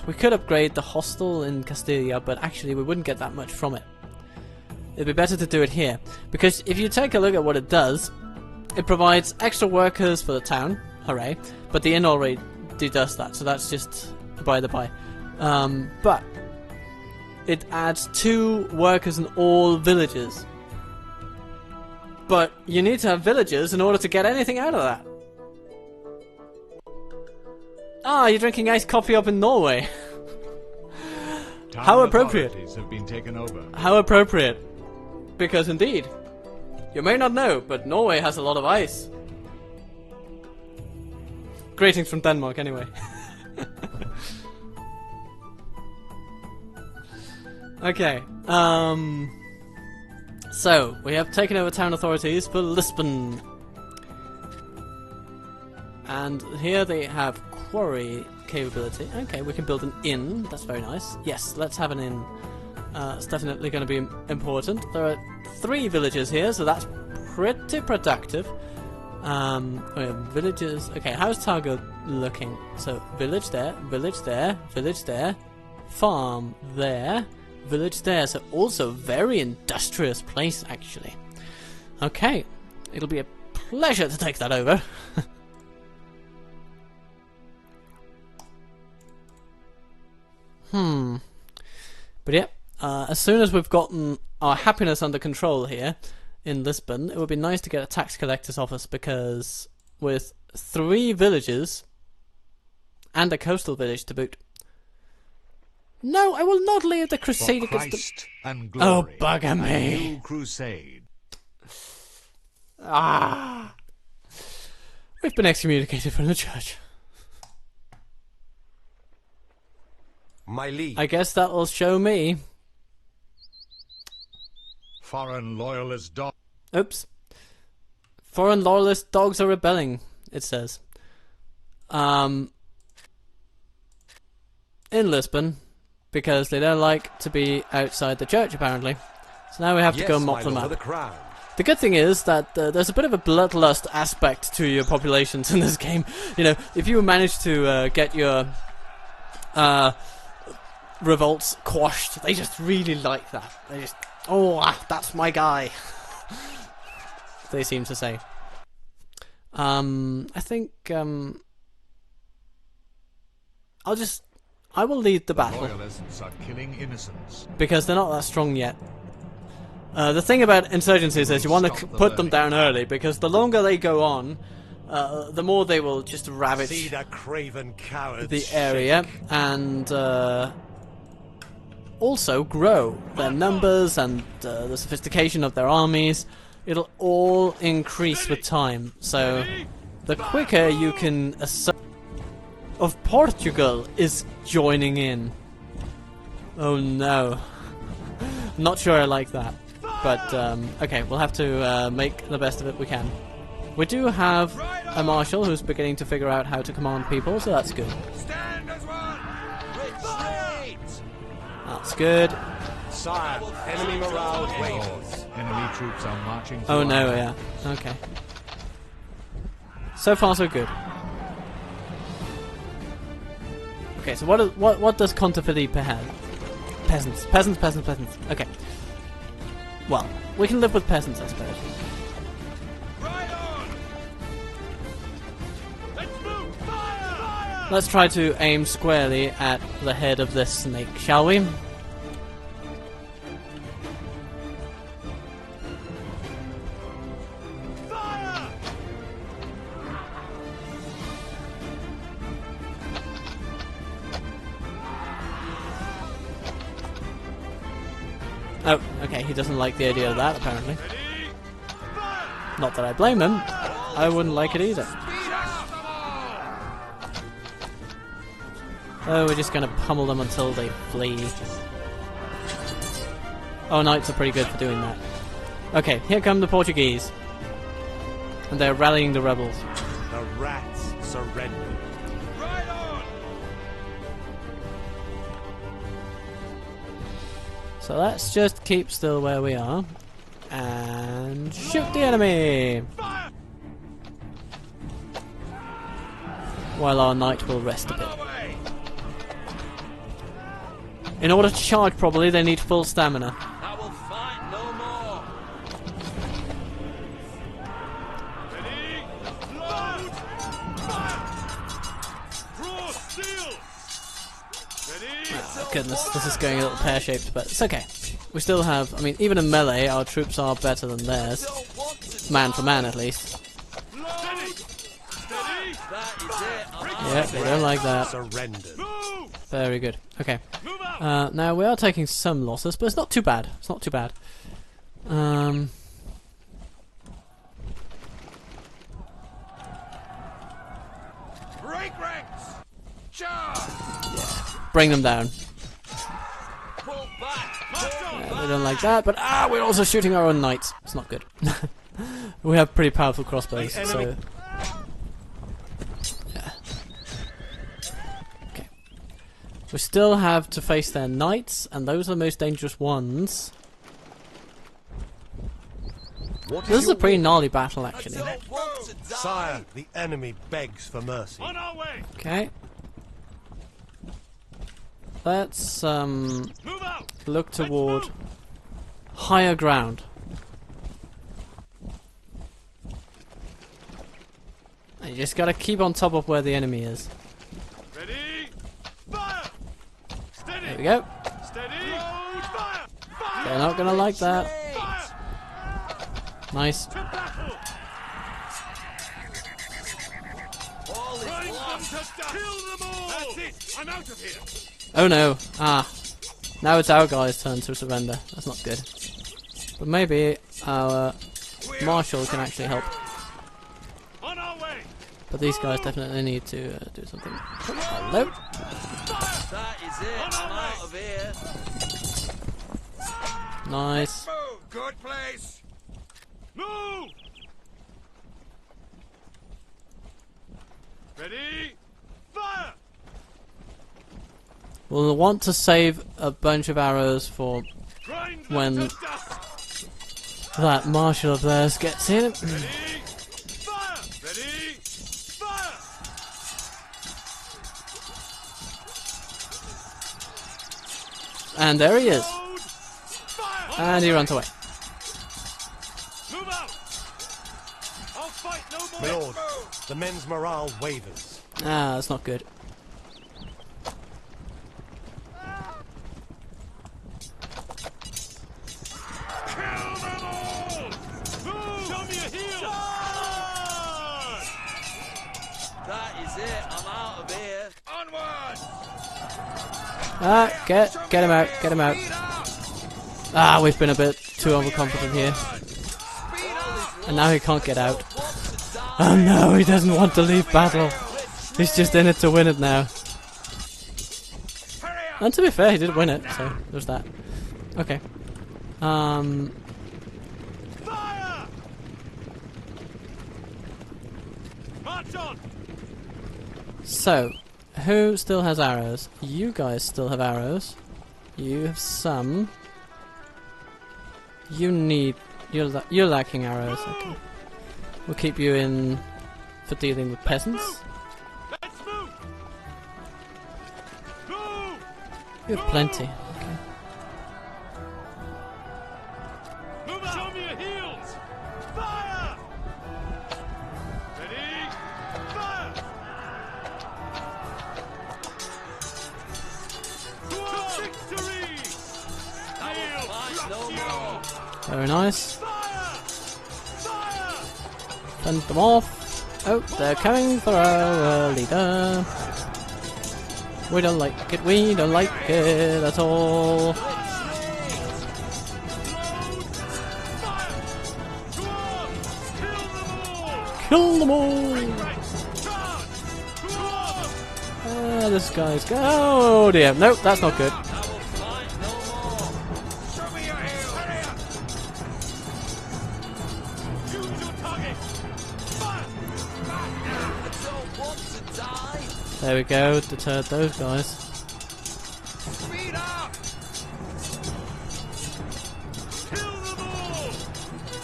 We could upgrade the hostel in Castilla, but actually we wouldn't get that much from it. It'd be better to do it here, because if you take a look at what it does, it provides extra workers for the town, hooray, but the inn already does that, so that's just by the by. But it adds 2 workers in all villages. But you need to have villagers in order to get anything out of that. Ah, you're drinking iced coffee up in Norway. How appropriate. Authorities have been taken over. How appropriate. Because indeed, you may not know, but Norway has a lot of ice. Greetings from Denmark, anyway. Okay, so, we have taken over town authorities for Lisbon. And here they have quarry capability. Okay, we can build an inn, that's very nice. Yes, let's have an inn. It's definitely going to be important. There are 3 villages here, so that's pretty productive. Villages. Okay, how's Targo looking? So, village there, village there, village there, farm there, village there. So, also very industrious place, actually. Okay, it'll be a pleasure to take that over. But yeah, as soon as we've gotten our happiness under control here in Lisbon, it would be nice to get a tax collector's office, because with 3 villages and a coastal village to boot. No, I will not leave the crusade For against Christ the... and glory, Oh, bugger me. a new crusade. Ah, we've been excommunicated from the church. My liege. I guess that'll show me. Foreign loyalist dog. Oops. Foreign loyalist dogs are rebelling, it says. In Lisbon, because they don't like to be outside the church, apparently. So now we have to go mop them my up. lord, the crown. The good thing is that there's a bit of a bloodlust aspect to your populations in this game. You know, if you manage to get your revolts quashed, they just really like that. They just, that's my guy. They seem to say. I think I will lead the battle, Loyalists are killing innocents. because they're not that strong yet. The thing about insurgencies is you want to put them down early, because the longer they go on, the more they will just ravage See the craven cowards the area, and also grow their numbers and the sophistication of their armies. It'll all increase with time, so the quicker you can assert of Portugal is joining in. Oh no. Not sure I like that. But, okay, we'll have to make the best of it we can. We do have a marshal who's beginning to figure out how to command people, so that's good. Stand as one! Retreat! That's good. Sire, enemy morale wavers. Enemy troops are marching through Oh no, our yeah. Okay. So far so good. Okay, so what does Conte Felipe have? Peasants. Peasants, peasants, peasants. Okay. Well, we can live with peasants, I suppose. Right on! Let's move! Fire! Fire! Let's try to aim squarely at the head of this snake, shall we? Fire! Oh, okay, he doesn't like the idea of that, apparently. Ready? Fire! Not that I blame him. I wouldn't like it either. Oh, we're just gonna pummel them until they flee. Oh, knights are pretty good for doing that. Okay, here come the Portuguese. And they're rallying the rebels. The rats surrender. Right on! So let's just keep still where we are. And shoot the enemy! Fire! While our knight will rest a bit. Away! In order to charge properly, they need full stamina. I will fight no more! Ready? Load! Fire! Draw steel! Ready? Oh, goodness, this is going a little pear-shaped, but it's okay. We still have, I mean, even in melee, our troops are better than theirs. Man for man, at least. Steady! Steady! That is it! Yeah, they don't like that. Surrendered. Move! Very good. Okay. Move out! Now, we are taking some losses, but it's not too bad. It's not too bad. Break ranks! Charge! Bring them down. Pull back! March on! They don't like that, but we're also shooting our own knights. It's not good. We have pretty powerful crossbows, The so... enemy- Yeah. Okay. We still have to face their knights, and those are the most dangerous ones. What This is your a pretty will? gnarly battle, actually. Sire, the enemy begs for mercy. On our way! Okay. Let's, Move out! look toward higher ground. And you just gotta keep on top of where the enemy is. Ready? Fire! Steady! There we go. Steady! Load! Fire! Fire! They're not gonna like that. Fire! Nice. To battle! Grind them to dust! Kill them all! That's it! I'm out of here! Oh no. Now it's our guy's turn to surrender. That's not good. But maybe our marshal can actually help. On our way! But these guys definitely need to do something. Hello. That is it! I'm out of here! Nice. Move! Good place! Move! Ready? Fire! We'll want to save a bunch of arrows for Grind them when to dust! that marshal of theirs gets in. Ready? Fire! Ready? Fire! And there he is. Load! Fire! And he runs away. Move out! I'll fight no My more! lord, the men's morale wavers. That's not good. Kill Get him out, get him out. Ah, we've been a bit too overconfident here. And now he can't get out. Oh no, he doesn't want to leave battle. He's just in it to win it now. And to be fair, he did win it, so there's that. Okay. Fire! March on! So, who still has arrows? You guys still have arrows. You have some. You're lacking arrows. Okay. We'll keep you in for dealing with peasants. Let's move! Move! You have plenty. Okay. Move out! Show me your heels! Fire! Ready? Fire! To victory! Very nice. Fire! Fire! Fend them off. Oh, they're coming for our leader. We don't like it. We don't like it at all. Kill them all! This guy's go. Oh dear. Nope, that's not good. There we go. Deterred those guys.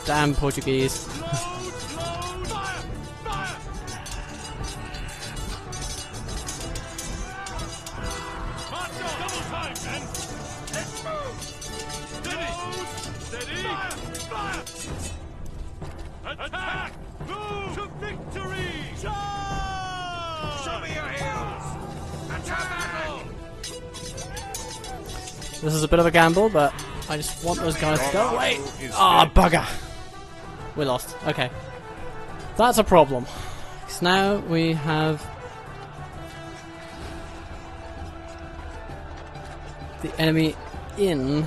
Damn Portuguese. Attack! Move to victory! Charge! Show me your heels! Attack! This is a bit of a gamble, but I just want those guys to go away. Ah, bugger! We lost. Okay. That's a problem. So now we have the enemy in.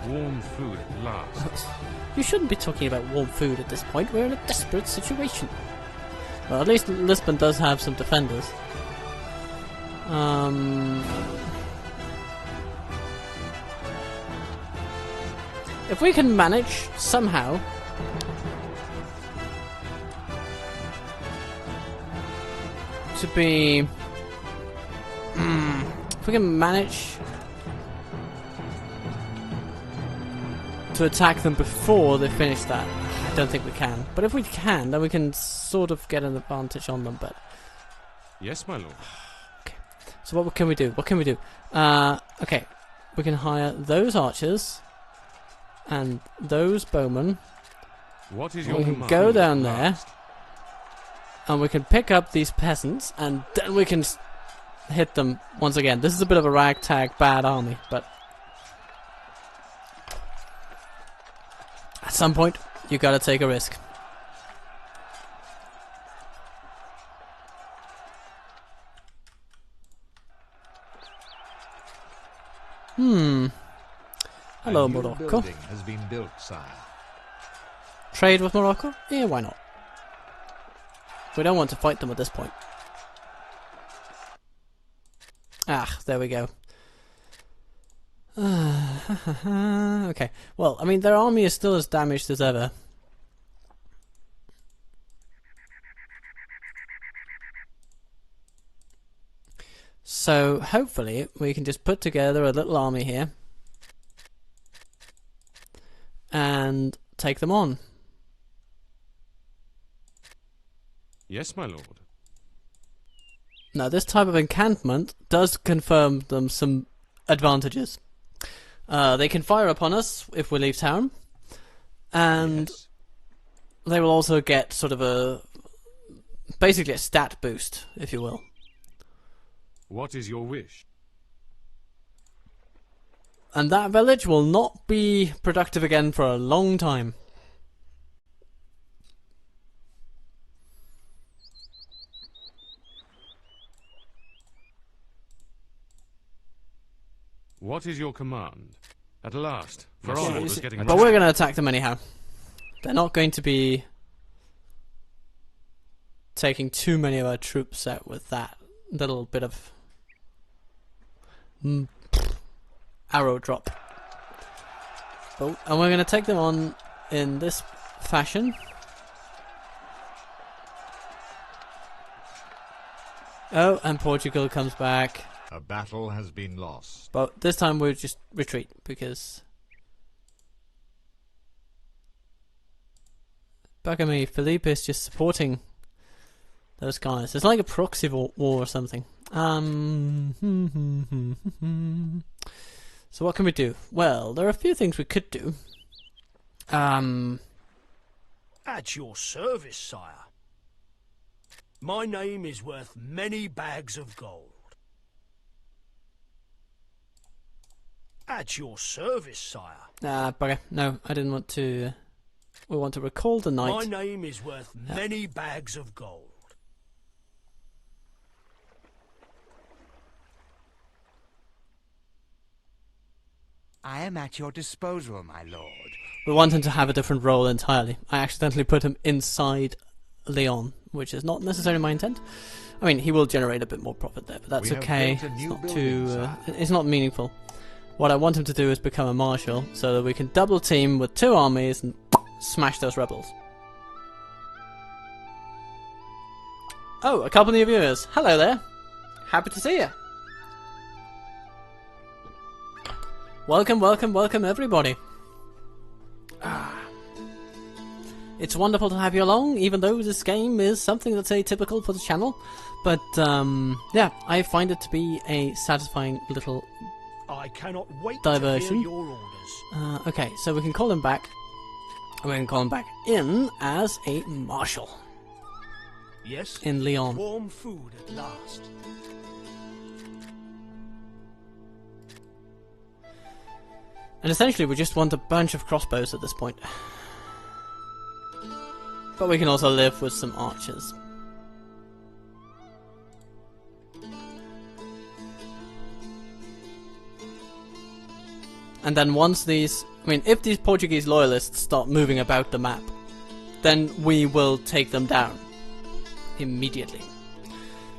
Warm food at last. You shouldn't be talking about warm food at this point. We're in a desperate situation. Well, at least Lisbon does have some defenders. If we can manage somehow to be, if we can manage to attack them before they finish that, I don't think we can. But if we can, then we can sort of get an advantage on them. But Yes, my lord. okay, so what can we do? What can we do? Okay, we can hire those archers and those bowmen. What is We your can command go at down there, last? and we can pick up these peasants, and then we can hit them once again. This is a bit of a ragtag bad army, but at some point you gotta take a risk. Hello, A new Morocco. building has been built, sire. Trade with Morocco? Yeah, why not? We don't want to fight them at this point. Ah, there we go. Okay, well, I mean, their army is still as damaged as ever. So, hopefully, we can just put together a little army here and take them on. Yes, my lord. Now, this type of encampment does confirm them some advantages. They can fire upon us if we leave town, and Yes. they will also get sort of basically a stat boost, if you will. What is your wish? And that village will not be productive again for a long time. What is your command? At last, for Yeah, Arnold you was see- getting. but we're going to attack them anyhow. They're not going to be taking too many of our troops out with that little bit of arrow drop. Oh, and we're going to take them on in this fashion. Oh, and Portugal comes back. A battle has been lost. But this time we'll just retreat because bugger me, Felipe is just supporting those guys. It's like a proxy war or something. So what can we do? Well, there are a few things we could do. At your service, sire. My name is worth many bags of gold. At your service, sire. Bugger. No, I didn't want to. We want to recall the My knight. name is worth many bags of gold. I am at your disposal, my lord. We want him to have a different role entirely. I accidentally put him inside Leon, which is not necessarily my intent. I mean, he will generate a bit more profit there, but that's We have okay. built a It's new not building, too. sire. It's not meaningful. What I want him to do is become a marshal, so that we can double team with two armies and smash those rebels. Oh, a couple new viewers. Hello there. Happy to see you. Welcome, welcome, welcome, everybody. It's wonderful to have you along, even though this game is something that's atypical for the channel. But, yeah, I find it to be a satisfying little... I cannot wait Diversion. to hear your orders. okay, so we can call him back. We can call him back in as a marshal Yes? in Leon. Warm food at last. And essentially we just want a bunch of crossbows at this point. But we can also live with some archers. And then once these... I mean, if these Portuguese loyalists start moving about the map, then we will take them down. Immediately.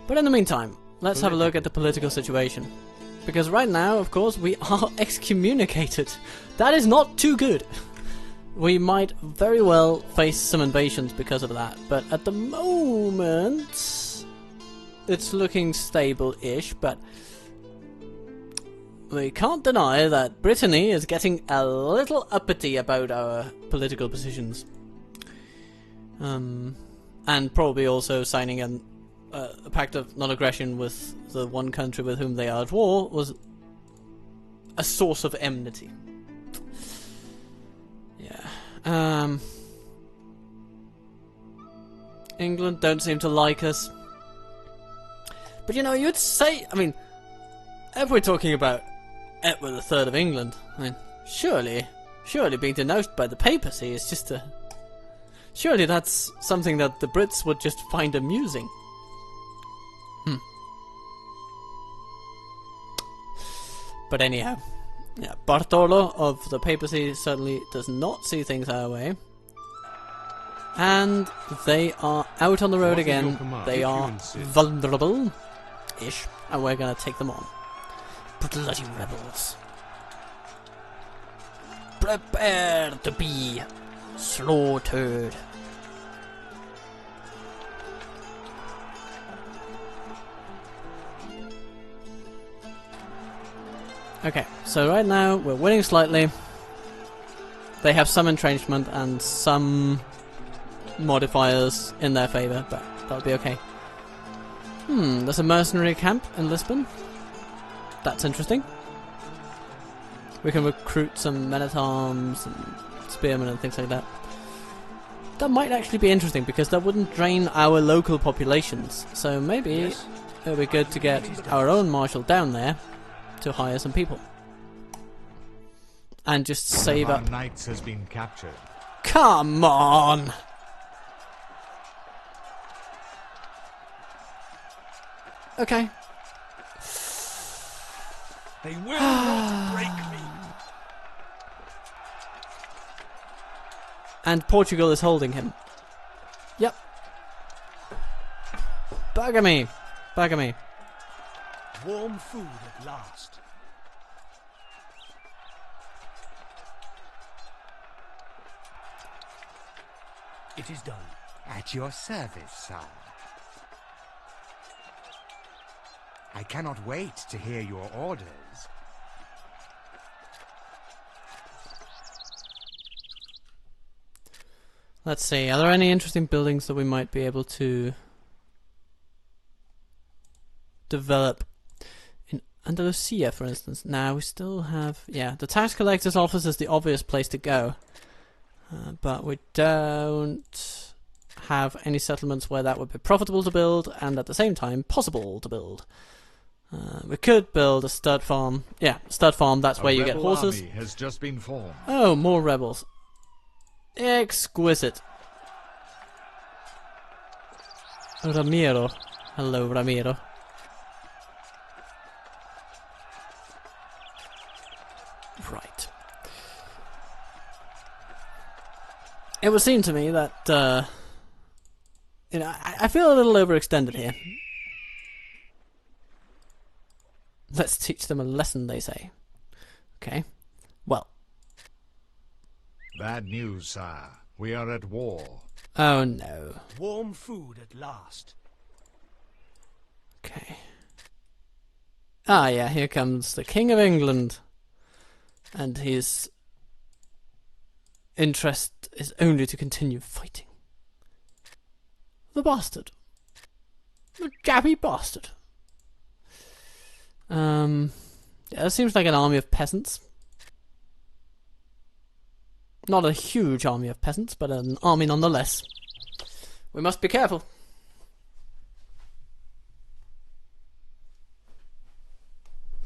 But in the meantime, let's have a look at the political situation. Because right now, of course, we are excommunicated. That is not too good. We might very well face some invasions because of that. But at the moment, it's looking stable-ish. But we can't deny that Brittany is getting a little uppity about our political positions. And probably also signing a pact of non-aggression with the one country with whom they are at war was a source of enmity. Yeah. England don't seem to like us. But you know, you'd say, I mean, if we're talking about Edward III of England, I mean, surely being denounced by the papacy is just a... Surely that's something that the Brits would just find amusing. But anyhow, yeah, Bartolo of the papacy certainly does not see things our way. And they are out on the road What is your again. command, They if you are insist? vulnerable-ish, and we're gonna take them on. Bloody rebels. Prepare to be slaughtered. Okay, so right now we're winning slightly. They have some entrenchment and some modifiers in their favour, but that'll be okay. There's a mercenary camp in Lisbon. That's interesting. We can recruit some men-at-arms and spearmen and things like that. That might actually be interesting because that wouldn't drain our local populations. So maybe Yes. it would be good to get our own marshal down there to hire some people. And just save One of up. our knights has been captured. Come on! Okay. They will not break me. And Portugal is holding him. Yep. Bugger me. Bugger me. Warm food at last. It is done. At your service, sire. I cannot wait to hear your orders. Let's see, are there any interesting buildings that we might be able to develop in Andalusia, for instance? Now we still have, yeah, the tax collector's office is the obvious place to go, but we don't have any settlements where that would be profitable to build and at the same time possible to build. We could build a stud farm. Yeah, stud farm, that's where you get horses. Army has just been formed. Oh, more rebels. Exquisite. Ramiro. Hello, Ramiro. Right. It would seem to me that, you know, I feel a little overextended here. Let's teach them a lesson, they say. Okay. Well. Bad news, sire. We are at war. Oh no. Warm food at last. Okay. Ah yeah, here comes the King of England. And his interest is only to continue fighting. The bastard. The gabby bastard. Yeah, it seems like an army of peasants. Not a huge army of peasants, but an army nonetheless. We must be careful.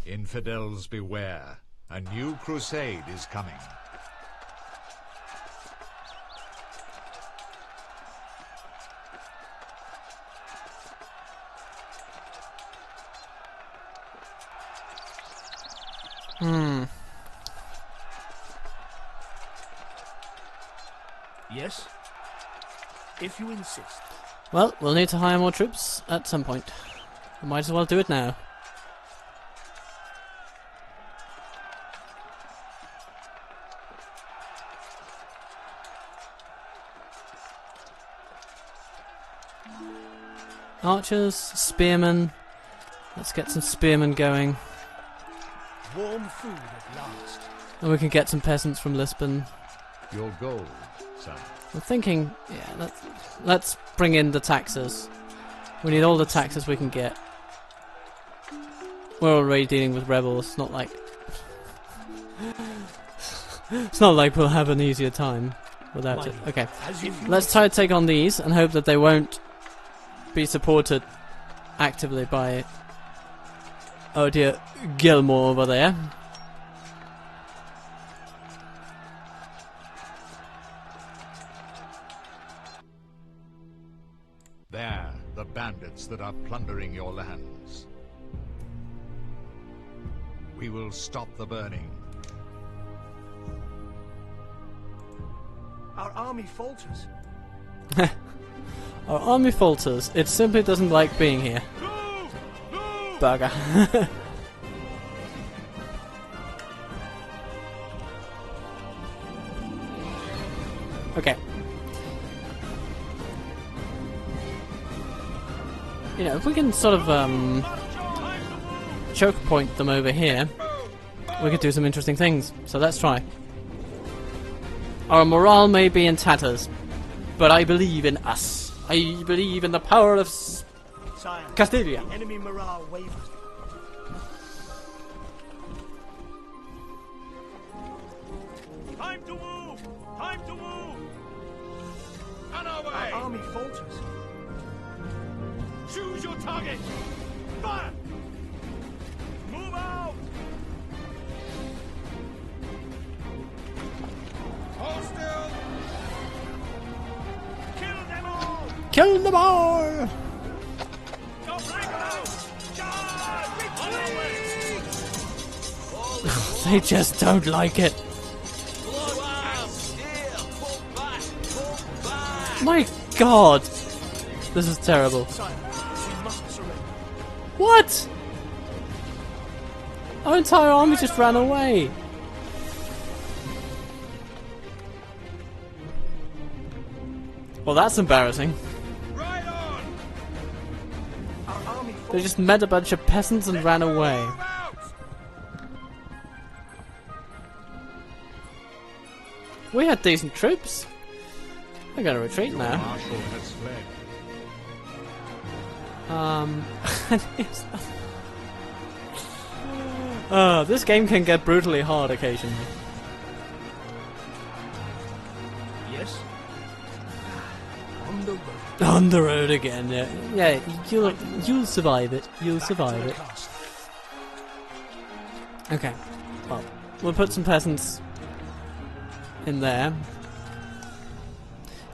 Infidels beware. A new crusade is coming. Yes? If you insist. Well, we'll need to hire more troops at some point. We might as well do it now. Archers, spearmen. Let's get some spearmen going. Warm food at last. And we can get some peasants from Lisbon. Your gold, sire. I'm thinking, yeah, let's bring in the taxes. We need all the taxes we can get. We're already dealing with rebels. It's not like it's not like we'll have an easier time without it. Okay, let's try to take on these and hope that they won't be supported actively by, oh dear, Gilmore over there. There, the bandits that are plundering your lands. We will stop the burning. Our army falters. Our army falters. It simply doesn't like being here. Bugger. Okay. You know, if we can sort of choke point them over here, we could do some interesting things. So let's try. Our morale may be in tatters, but I believe in us. I believe in the power of Sire, Castilla. the enemy morale wavers. Time to move! Time to move! On our Our way! army falters. Choose your target! Fire! Move out! Hold still! Kill them all! Kill them all! Go bring them out! Charge! On our way! I just don't like it. My God, this is terrible. Sire, we must surrender. What? Our entire army just ran away. Well, that's embarrassing. Right on! Our army They just met a bunch of peasants and ran away. Move out! We had decent troops. We're gonna retreat Your now. marshal has fled. This game can get brutally hard occasionally. Yes? On the road. On the road again, yeah. Yeah, you'll survive it. You'll Back to survive the it. castle. Okay. Well, we'll put some peasants in there.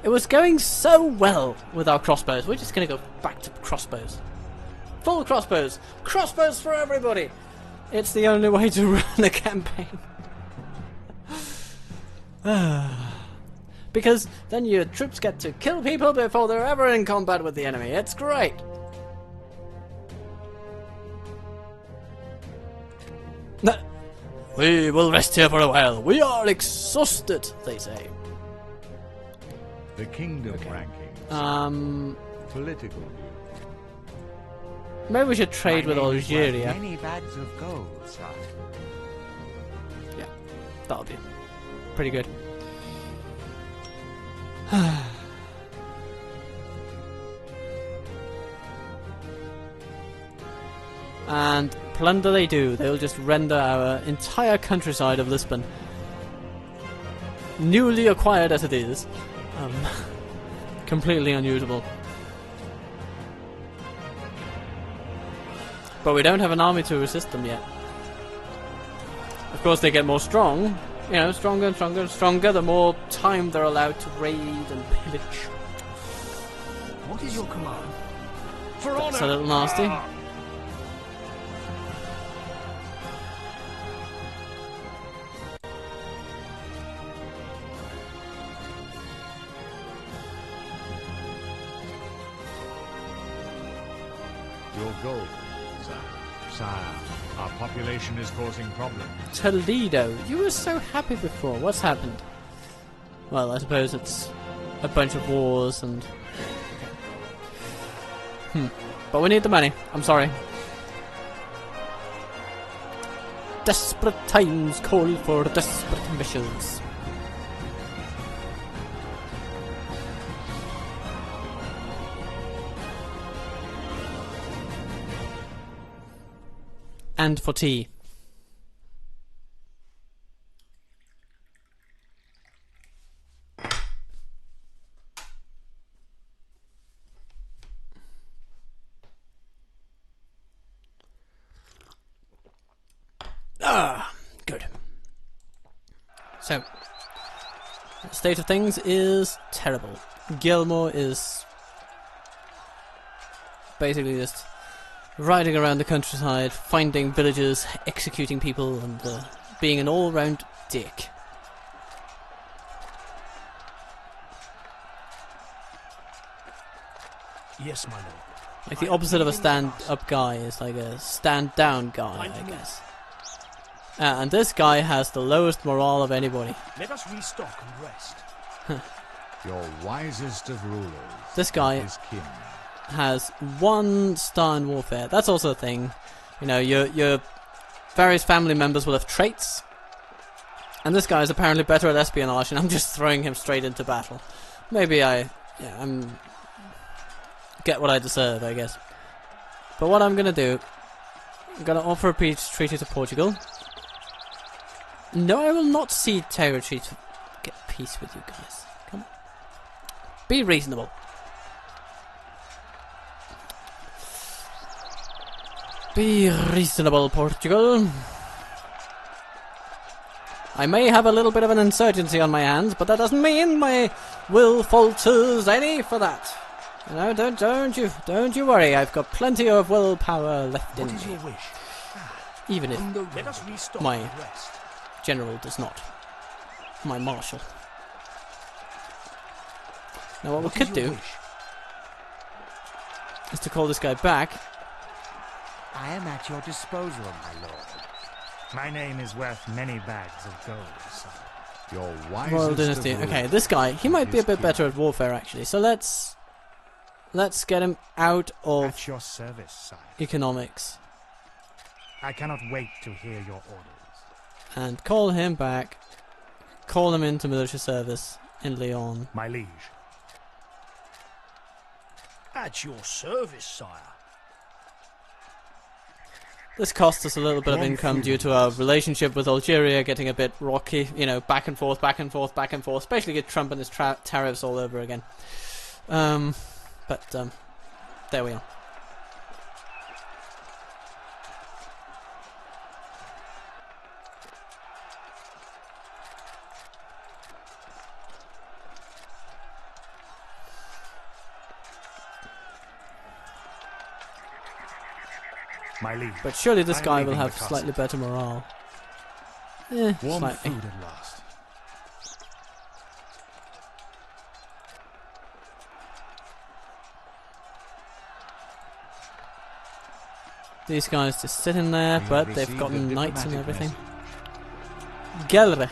It was going so well with our crossbows. We're just gonna go back to crossbows. Full crossbows! Crossbows for everybody! It's the only way to run a campaign. Because then your troops get to kill people before they're ever in combat with the enemy. It's great! We will rest here for a while. We are exhausted, they say. The kingdom rankings. Political view. Maybe we should trade with My name is worth Algeria. Many bags of gold, sire. Yeah, that'll be pretty good. And plunder they do. They'll just render our entire countryside of Lisbon, newly acquired as it is, completely unusable. But we don't have an army to resist them yet. Of course, they get more strong. You know, stronger and stronger and stronger the more time they're allowed to raid and pillage. What is your command? For That's a honor! little nasty. Your gold, sire. Sire, our population is causing problems. Toledo, you were so happy before. What's happened? Well, I suppose it's a bunch of wars and... But we need the money. I'm sorry. Desperate times call for desperate measures. And for tea. Good. So, the state of things is terrible. Gilmore is basically just riding around the countryside, finding villagers, executing people, and being an all-round dick. Yes, my lord. Like the opposite of a stand-up guy is like a stand-down guy, I guess. And this guy has the lowest morale of anybody. Let us restock and rest. Your wisest of rulers. This guy is kin. has 1 star in warfare. That's also a thing. You know, your various family members will have traits. And this guy is apparently better at espionage, and I'm just throwing him straight into battle. Maybe I'm get what I deserve, I guess. But what I'm gonna do, I'm gonna offer a peace treaty to Portugal. No, I will not cede territory to get peace with you guys. Come on. Be reasonable. Be reasonable, Portugal. I may have a little bit of an insurgency on my hands, but that doesn't mean my will falters any for that. You know, don't you worry. I've got plenty of willpower left in What is me. your wish? Even if Let us restock my and rest. general does not. My marshal. Now what we could do is to call this guy back. I am at your disposal, my lord. My name is worth many bags of gold, sire. Your Royal wisest Dynasty. of Okay, rulers this guy, he might be a is bit king. better at warfare actually. So let's get him out of At your service, sire. economics I cannot wait to hear your orders. and call him back. Call him into military service in Lyon. My liege. At your service, sire. This cost us a little bit of income due to our relationship with Algeria getting a bit rocky, you know, back and forth, back and forth, back and forth, especially get Trump and his tariffs all over again. But there we are. My liege. But surely this I'm guy will leaving have the castle. slightly better morale. Warm Slightly. food at last. These guys just sitting there, We have but they've received gotten a knights and diplomatic everything. message. Gelre.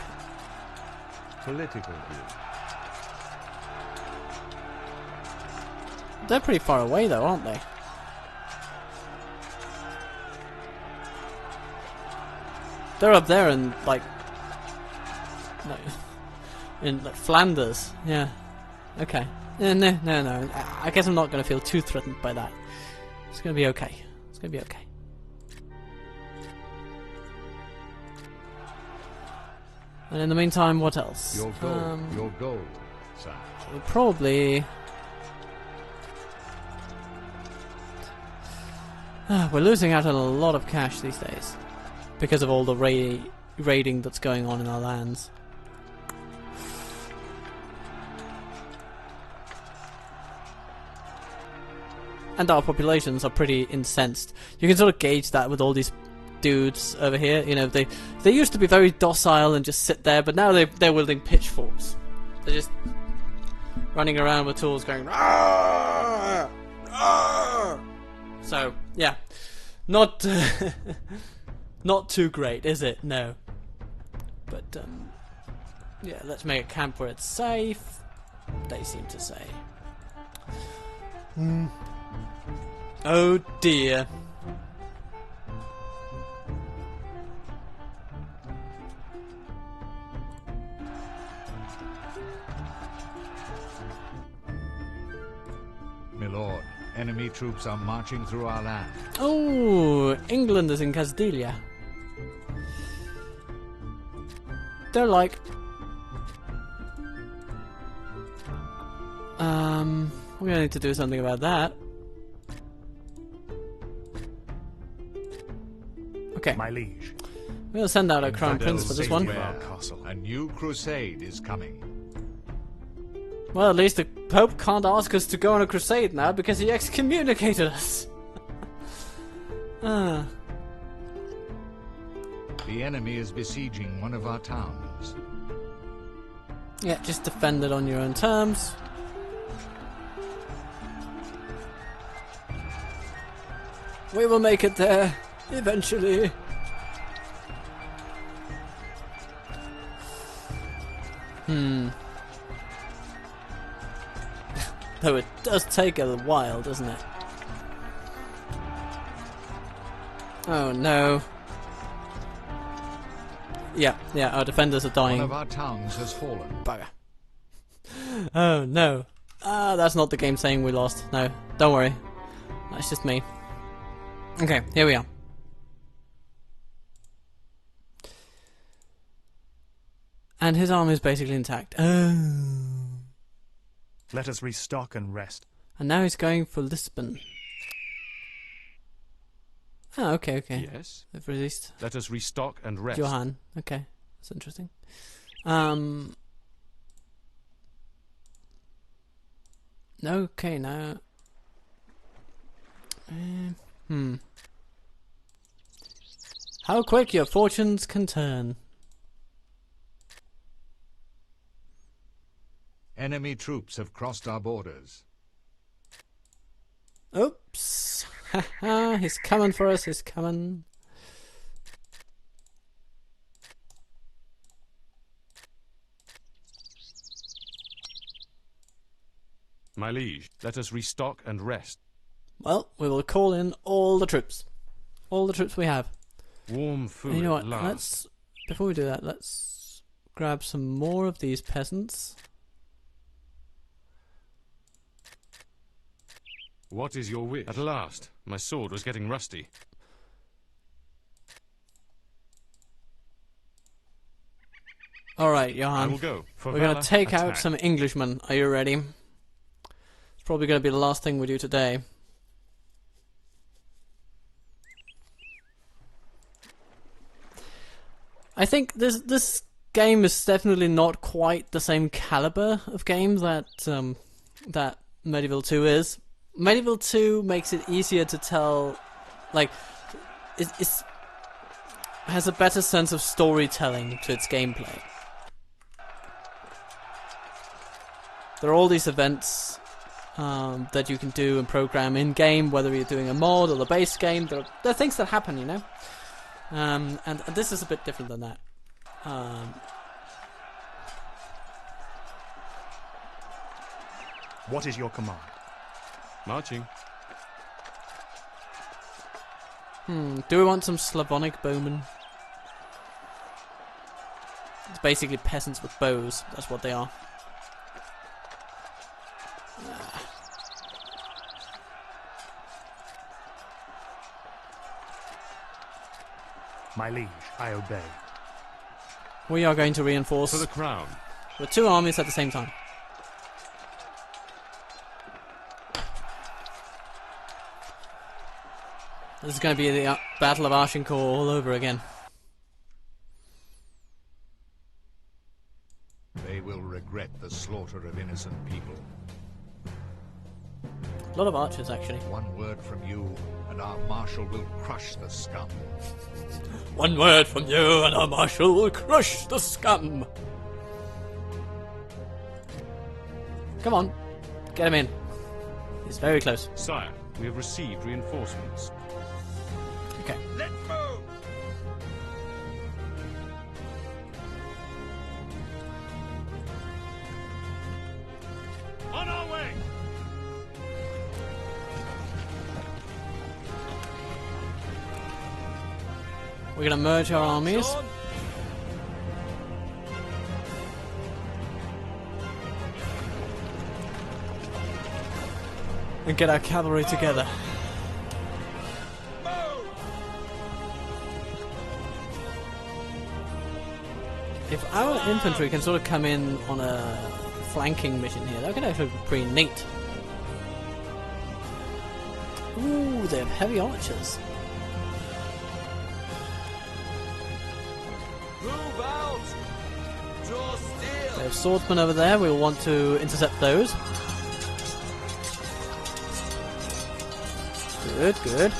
Political view. They're pretty far away though, aren't they? They're up there in like in like Flanders. Yeah. Okay. No. I guess I'm not going to feel too threatened by that. It's going to be okay. It's going to be okay. And in the meantime, what else? Your gold, sire. We'll probably. We're losing out on a lot of cash these days because of all the raiding that's going on in our lands. And our populations are pretty incensed. You can sort of gauge that with all these dudes over here. You know, they used to be very docile and just sit there, but now they're wielding pitchforks. They're just running around with tools, going. "Rawr! Rawr!" So yeah, not not too great, is it? No. But yeah, let's make a camp where it's safe. They seem to say. Oh dear. My lord, enemy troops are marching through our land. Oh, England is in Castilla. They're like, we're gonna need to do something about that. Okay, My liege. we'll send out a crown Infidel prince for this safety one. of our where castle. A new crusade is coming. Well, at least the Pope can't ask us to go on a crusade now because he excommunicated us. Ah. The enemy is besieging one of our towns. Yeah, just defend it on your own terms. We will make it there, eventually. Though it does take a while, doesn't it? Oh no. Yeah, our defenders are One dying. of our towns has fallen. Bugger. Oh no. That's not the game saying we lost. No, don't worry. That's just me. Okay, here we are. And his army is basically intact. Oh. Let us restock and rest. And now he's going for Lisbon. Oh, okay. Yes. They've released Let us restock and rest. Johan. Okay, that's interesting. Okay, now. How quick your fortunes can turn. Enemy troops have crossed our borders. Oops. Haha, he's coming for us, he's coming. My liege, let us restock and rest. Well, we will call in all the troops. All the troops we have. Warm food And you know at what, last. let's, before we do that, let's grab some more of these peasants. What is your wish? At last. My sword was getting rusty. Alright, I Johan. will go. For We're going valor, to take out attack. some Englishmen. Are you ready? It's probably going to be the last thing we do today. I think this game is definitely not quite the same caliber of game that that Medieval 2 is. Medieval 2 makes it easier to tell, like, it's has a better sense of storytelling to its gameplay. There are all these events that you can do and program in game, whether you're doing a mod or the base game. There are things that happen, you know. And this is a bit different than that. What is your command? Marching. Do we want some Slavonic bowmen? It's basically peasants with bows. That's what they are. My liege, I obey. We are going to reinforce For the crown. with two armies at the same time. This is going to be the Battle of Agincourt all over again. They will regret the slaughter of innocent people. A lot of archers, actually. One word from you, and our marshal will crush the scum. One word from you and our marshal will crush the scum. Come on, get him in. He's very close. Sire, we have received reinforcements. Okay. Let's move! On our way! We're gonna merge our armies. On. And get our cavalry together. If our infantry can sort of come in on a flanking mission here, that could actually be pretty neat. Ooh, they have heavy archers. Move out! Draw They steel! have swordsmen over there. We'll want to intercept those. Good, good.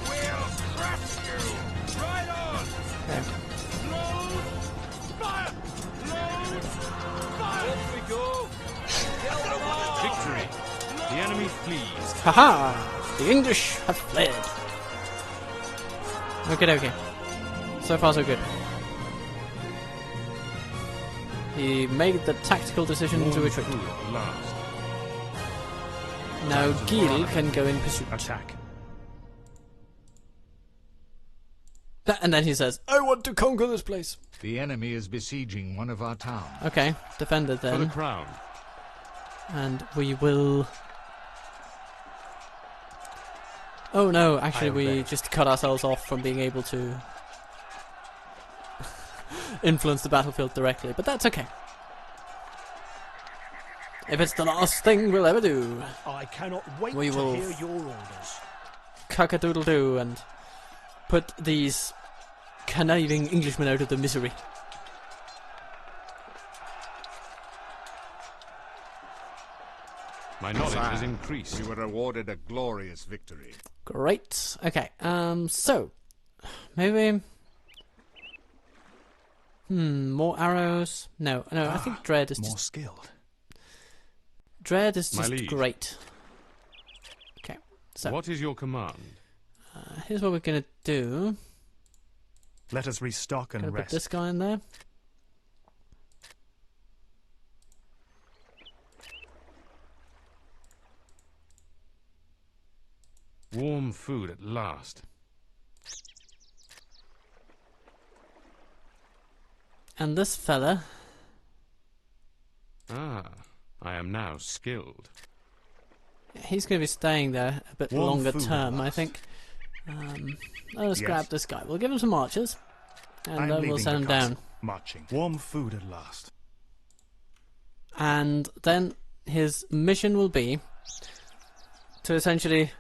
We'll crush you! Right on! Okay. Load! Fire! Load! Fire! Off we go! Kill them all! Victory! The enemy flees. Haha! The English have fled. Okay, okay. So far, so good. He made the tactical decision to Warm retreat. food at last. Now Gil can go in pursuit. Attack. And then he says, I want to conquer this place. The enemy is besieging one of our towns. Okay, defended For the then. crown. And we will... Oh no, actually we obey. just cut ourselves off from being able to influence the battlefield directly, but that's okay. If it's the last thing we'll ever do, I cannot wait We to will- hear your orders. cock-a-doodle-doo and put these conniving Englishmen out of the misery. My knowledge has Sire, increased. We were awarded a glorious victory. Great. Okay, so maybe More arrows. No, I think Dread is more just skilled. Dread is My just liege. great. Okay, so What is your command? here's what we're gonna do. Let us restock and Gonna put rest. this guy in there. Warm food at last. And this fella, Ah, I am now skilled. he's going to be staying there a bit Warm longer food at term, I last. think. Let's Yes. grab this guy. We'll give him some archers, and I'm then we'll leaving send the him castle. down. Marching. Warm food at last. And then his mission will be to essentially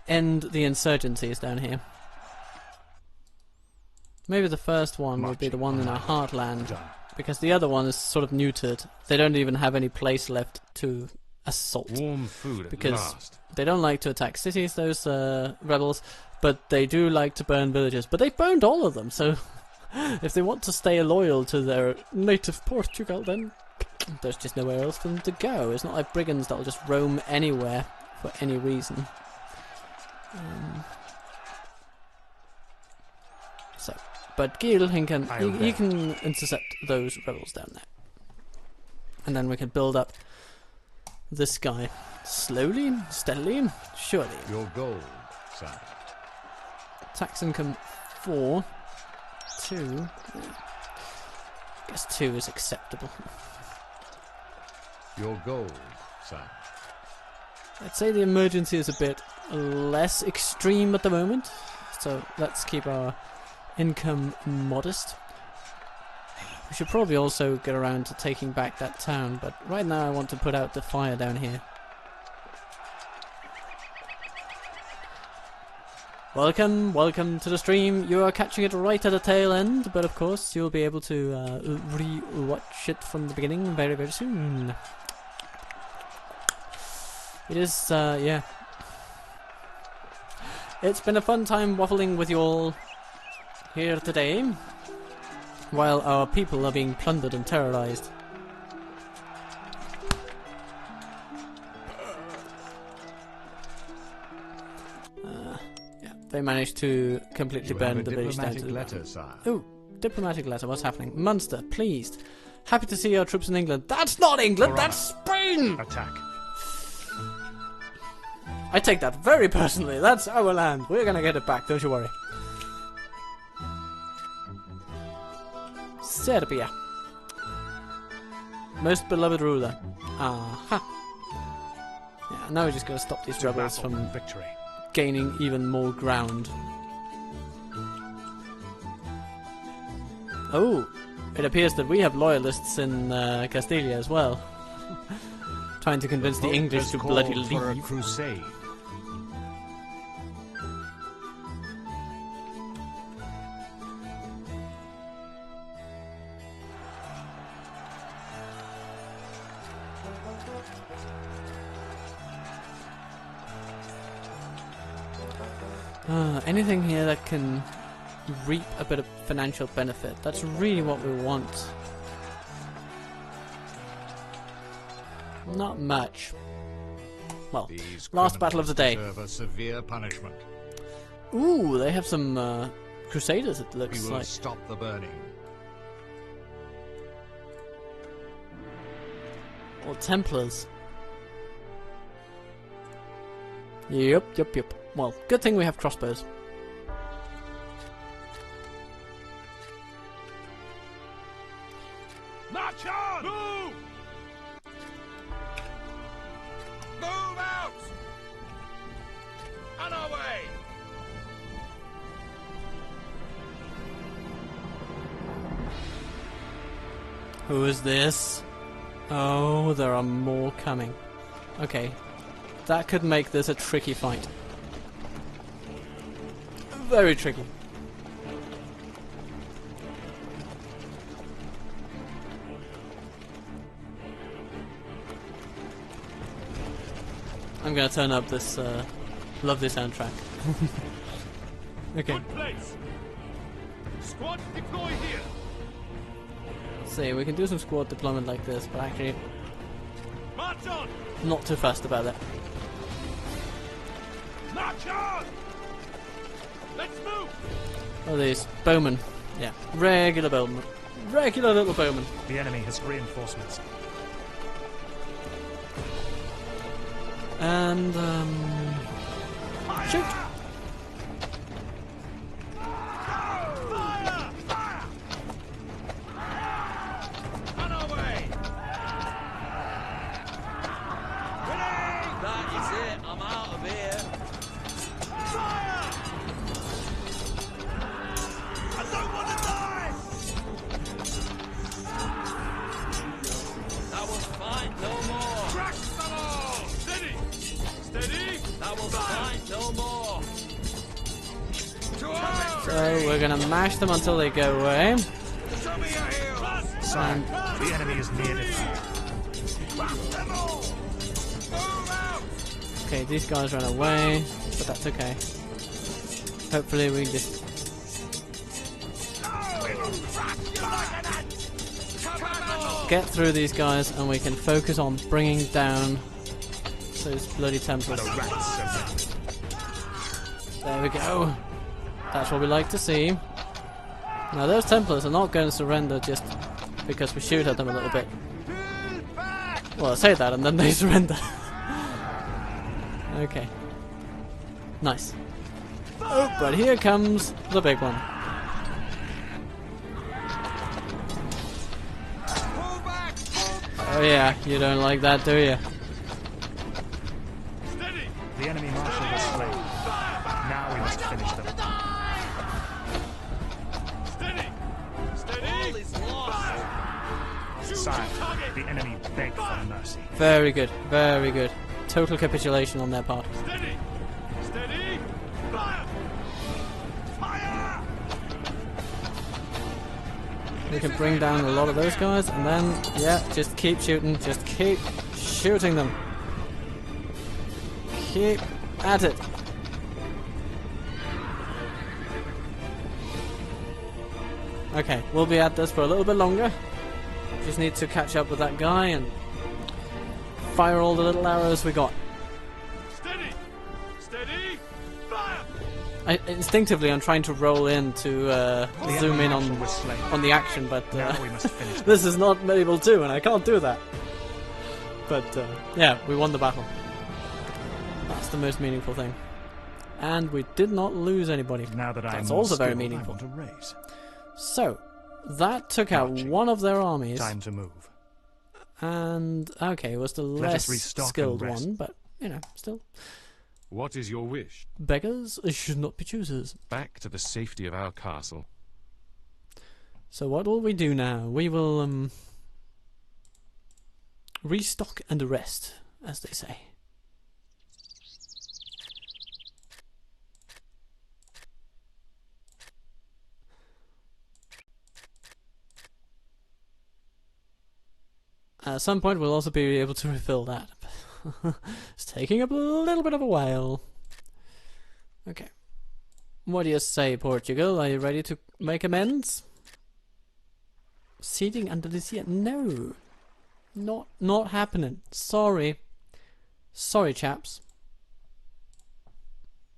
end the insurgencies down here. Maybe the first one would be the one in our heartland, Done. because the other one is sort of neutered. They don't even have any place left to assault. Warm food at Because last. they don't like to attack cities, those rebels, but they do like to burn villages. But they've burned all of them, so if they want to stay loyal to their native Portugal, then there's just nowhere else for them to go. It's not like brigands that'll just roam anywhere for any reason. But Gil, he can intercept those rebels down there, and then we can build up this guy slowly, steadily, surely. Your gold, sire. Tax income 4, 2. I guess 2 is acceptable. Your gold, sire. I'd say the emergency is a bit less extreme at the moment, so let's keep our income modest. We should probably also get around to taking back that town, but right now I want to put out the fire down here. Welcome to the stream. You are catching it right at the tail end, but of course you'll be able to re-watch it from the beginning very, very soon. It is, yeah. It's been a fun time waffling with you all here today, while our people are being plundered and terrorized. Yeah, they managed to completely You burn have a the village down to diplomatic the letter, sire. Ooh, diplomatic letter, what's happening? Munster, pleased. Happy to see our troops in England. That's not England, Alright. that's Spain! Attack. I take that very personally. That's our land. We're gonna get it back, don't you worry. Serbia. Most beloved ruler. Aha. Yeah, now we just gotta stop these rebels Battle. from Victory. gaining even more ground. Oh, it appears that we have loyalists in Castilla as well. Trying to convince the English to bloody For a leave. crusade. Anything here that can reap a bit of financial benefit. That's really what we want. Not much. Well, These last battle of the day. criminals deserve a severe punishment. Ooh, they have some crusaders, it We looks will like. stop the burning. Or Templars. Yep. Well, good thing we have crossbows. March on! Move! Move out! On our way! Who is this? Oh, there are more coming. Okay, that could make this a tricky fight. Very tricky. I'm gonna turn up this lovely soundtrack. Okay. Good place! Squad deploy here. See, we can do some squad deployment like this, but actually March on. not too fast about it. March on. Let's move. Oh, these bowmen. Yeah, regular bowmen. Regular little bowmen. The enemy has reinforcements. And, shoot! On our way. That is it. I'm out of here. Fire! I don't want to die. That was fine. No more. Crash them all. Steady. Steady. That was fine. No more. To arms. So we're gonna mash them until they go away. Show me your heels. Sire, the enemy is near defeat. Crash them all. Move out. Okay, these guys ran away, but that's okay. Hopefully we just... get through these guys and we can focus on bringing down those bloody Templars. There we go. That's what we like to see. Now those Templars are not going to surrender just because we shoot at them a little bit. Well, I say that and then they surrender. Okay. Nice. Oh, but here comes the big one. Oh yeah, you don't like that, do you? Steady. The enemy marshal was slain. Now we must finish them. Steady. Steady. All is lost. Shoot Sire, the target. the enemy beg for mercy. Very good, very good. Total capitulation on their part. Steady. Steady. Fire. Fire. We can bring down a lot of those guys, and then, yeah, just keep shooting. Just keep shooting them. Keep at it. Okay, we'll be at this for a little bit longer. Just need to catch up with that guy and fire all the little arrows we got. Steady. Steady. Fire. Instinctively, I'm trying to roll in to zoom in on the action, but Now we must finish them. this is not Medieval 2, and I can't do that. But yeah, we won the battle. That's the most meaningful thing. And we did not lose anybody. Now that I am That's more also very skilled, I meaningful. want to raise. So, that took out Marching. one of their armies. Time to move. And, okay, it was the Let us less restock and skilled rest. one, but, you know, still. What is your wish? Beggars should not be choosers. Back to the safety of our castle. So what will we do now? We will restock and rest, as they say. At some point we'll also be able to refill that. It's taking a little bit of a while. Okay. What do you say, Portugal? Are you ready to make amends? Seeding under the sea? No. Not happening. Sorry. Sorry, chaps.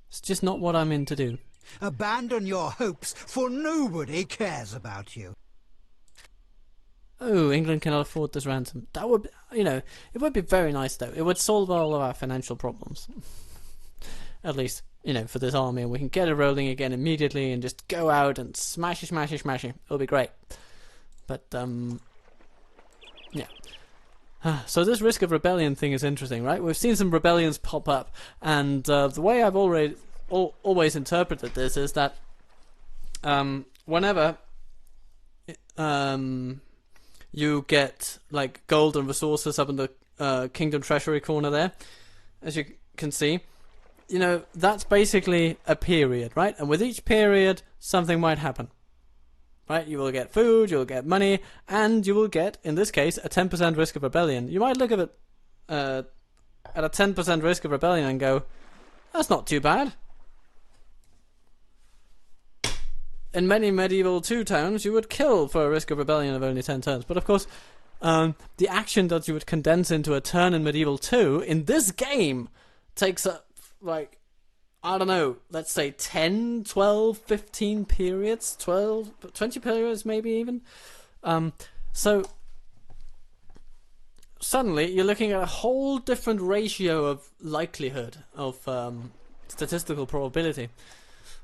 It's just not what I'm in to do. Abandon your hopes, for nobody cares about you. Oh, England cannot afford this ransom. That would, you know, it would be very nice though. It would solve all of our financial problems. At least, you know, for this army. We can get it rolling again immediately and just go out and smash it, smash it, smash it. It'll be great. But, yeah. So this risk of rebellion thing is interesting, right? We've seen some rebellions pop up, and the way I've always interpreted this is that whenever you get like gold and resources up in the kingdom treasury corner there, as you can see, you know, that's basically a period, right? And with each period, something might happen. Right, you will get food, you'll get money, and you will get, in this case, a 10% risk of rebellion. You might look at it at a 10% risk of rebellion and go, that's not too bad. in many medieval 2 towns, you would kill for a risk of rebellion of only 10 turns. But of course, the action that you would condense into a turn in medieval 2 in this game takes up, like, I don't know, let's say 10, 12, 15 periods, 12, 20 periods maybe even. So suddenly you're looking at a whole different ratio of likelihood of statistical probability.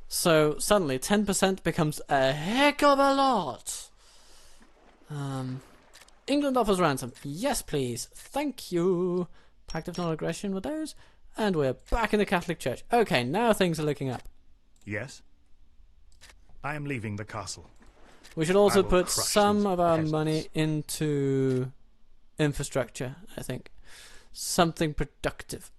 So suddenly 10% becomes a heck of a lot. England offers ransom. Yes, please. Thank you. Pact of non-aggression with those. And we're back in the Catholic Church. Okay, now things are looking up. Yes? I am leaving the castle. We should also will put crush some these of our peasants. money into infrastructure, I think. Something productive.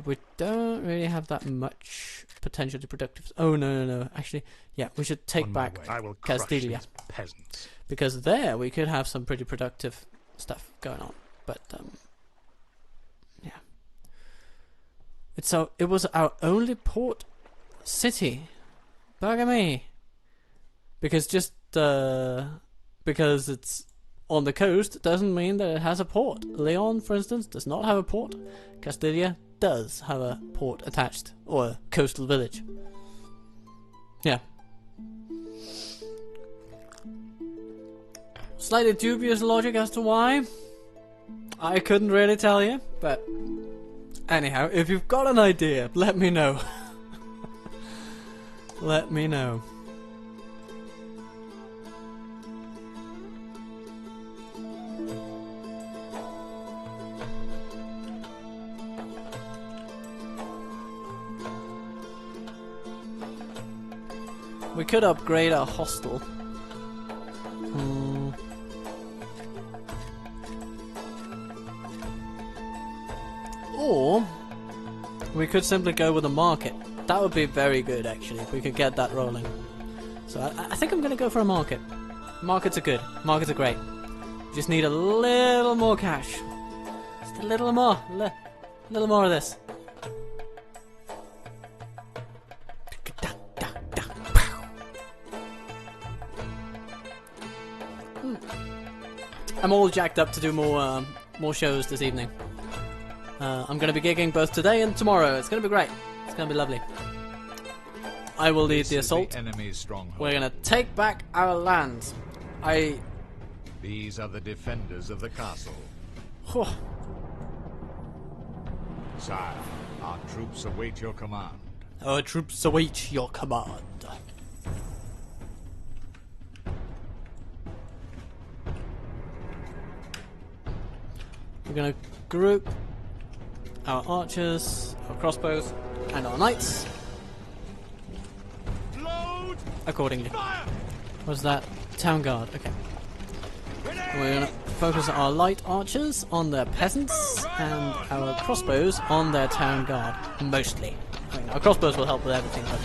We don't really have that much potential to productive. Oh, no. Actually, yeah, we should take On my back way. I will crush Castilla. these peasants. Because there we could have some pretty productive stuff going on. But, yeah. It was our only port city. Bugger me. Because because it's on the coast doesn't mean that it has a port. Leon, for instance, does not have a port. Castilla does have a port attached, or a coastal village. Yeah. Slightly dubious logic as to why. I couldn't really tell you, but anyhow, if you've got an idea, let me know. Let me know. We could upgrade our hostel. Or we could simply go with a market. That would be very good, actually, if we could get that rolling. So I think I'm going to go for a market. Markets are good. Markets are great. Just need a little more cash. Just a little more. Little more of this. I'm all jacked up to do more shows this evening. I'm going to be gigging both today and tomorrow. It's going to be great. It's going to be lovely. I will lead the assault. The enemy's stronghold. We're going to take back our land. These are the defenders of the castle. Whew. Sire, our troops await your command. Our troops await your command. We're going to group our archers, our crossbows, and our knights accordingly. What's that? Town guard. Okay. We're going to focus our light archers on their peasants and our crossbows on their town guard, mostly. I mean, our crossbows will help with everything, but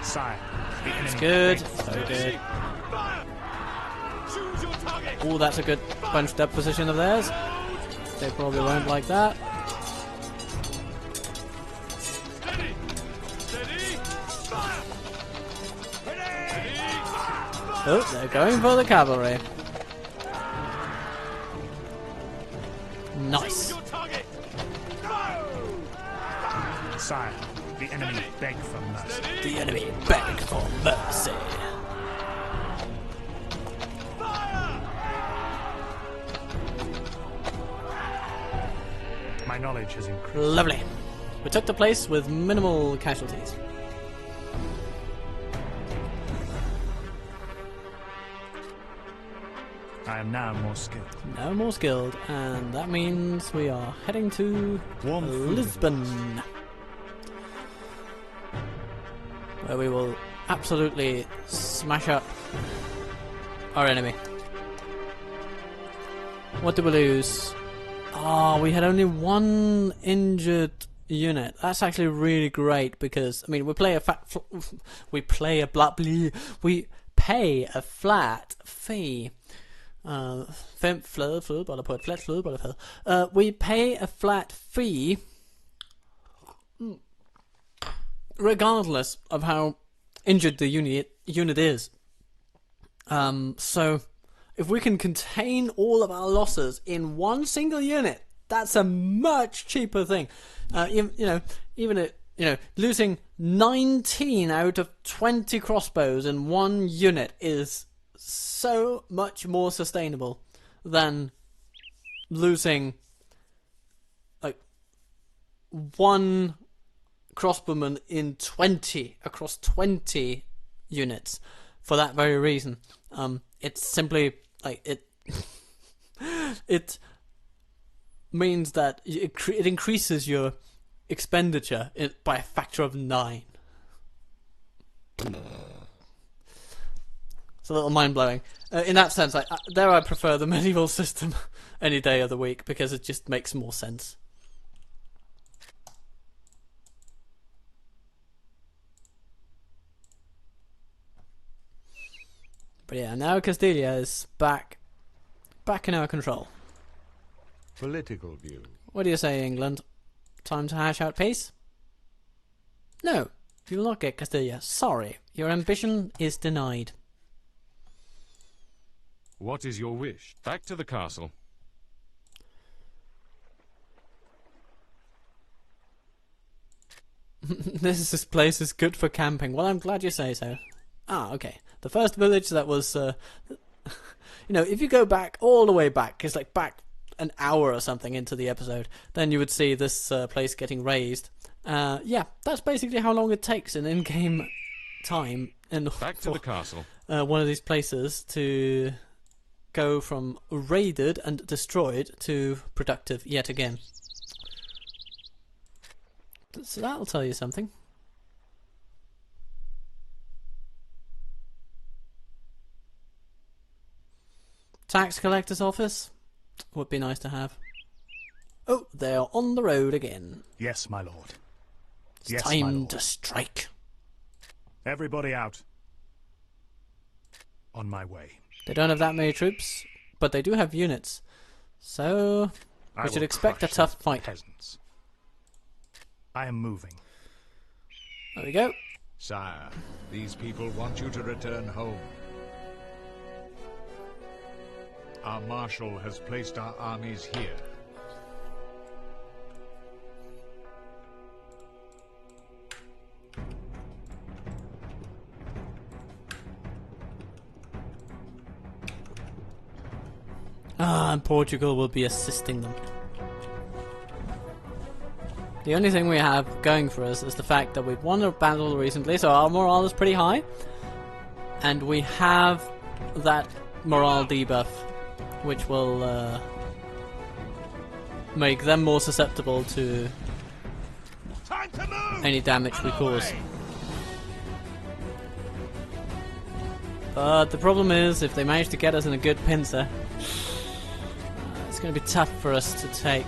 Sire, the enemy it's good. begs So good. Oh, that's a good bunched up position of theirs. They probably won't like that. Oh, they're going for the cavalry. Nice. Sire, the enemy beg for mercy. The enemy beg for mercy. My knowledge has increased. Lovely. We took the place with minimal casualties. I am now more skilled. No more skilled, and that means we are heading to Warm food. Lisbon, where we will absolutely smash up our enemy. What did we lose? Oh, we had only one injured unit. That's actually really great because I mean we pay a flat fee. Fem flade flødeboller på et fladt flødebollefad. We pay a flat fee regardless of how injured the unit is. So if we can contain all of our losses in one single unit, that's a much cheaper thing. Losing 19 out of 20 crossbows in one unit is so much more sustainable than losing like one crossbowman in 20 across 20 units for that very reason. It's simply like it means that it increases your expenditure by a factor of 9. It's a little mind-blowing. In that sense, I prefer the medieval system any day of the week because it just makes more sense. But yeah, now Castilla is back in our control. Political view. What do you say, England? Time to hash out peace? No, you will not get Castilla. Sorry, your ambition is denied. What is your wish? Back to the castle. This place is good for camping. Well, I'm glad you say so. Ah, okay. The first village that was, if you go back all the way back, it's like back an hour or something into the episode, then you would see this place getting raised. Yeah, that's basically how long it takes in in-game time Back to the castle. One of these places to go from raided and destroyed to productive yet again. So that'll tell you something. Tax collector's office would be nice to have. Oh, they are on the road again. Yes, my lord. It's yes, time my lord. to strike. Everybody out. On my way. They don't have that many troops, but they do have units. So we should expect a tough fight. Peasants. I am moving. There we go. Sire, these people want you to return home. Our marshal has placed our armies here. And Portugal will be assisting them. The only thing we have going for us is the fact that we've won a battle recently, so our morale is pretty high. And we have that morale debuff, which will make them more susceptible to any damage we cause. But the problem is, if they manage to get us in a good pincer, it's going to be tough for us to take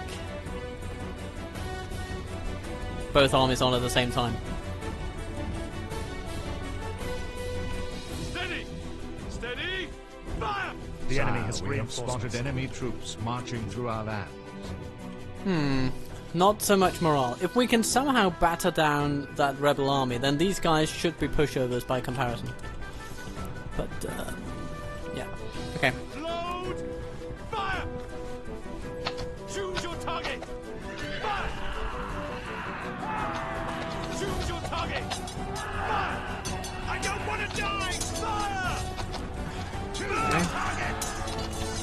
both armies on at the same time. Steady! Steady! Fire! The enemy has we have reinforcements. spotted enemy troops marching through our lands. Not so much morale. If we can somehow batter down that rebel army, then these guys should be pushovers by comparison. But, yeah. Okay. Load! Fire! Choose your target! Fire! Choose your target! Fire! I don't want to die! Fire! Choose your target!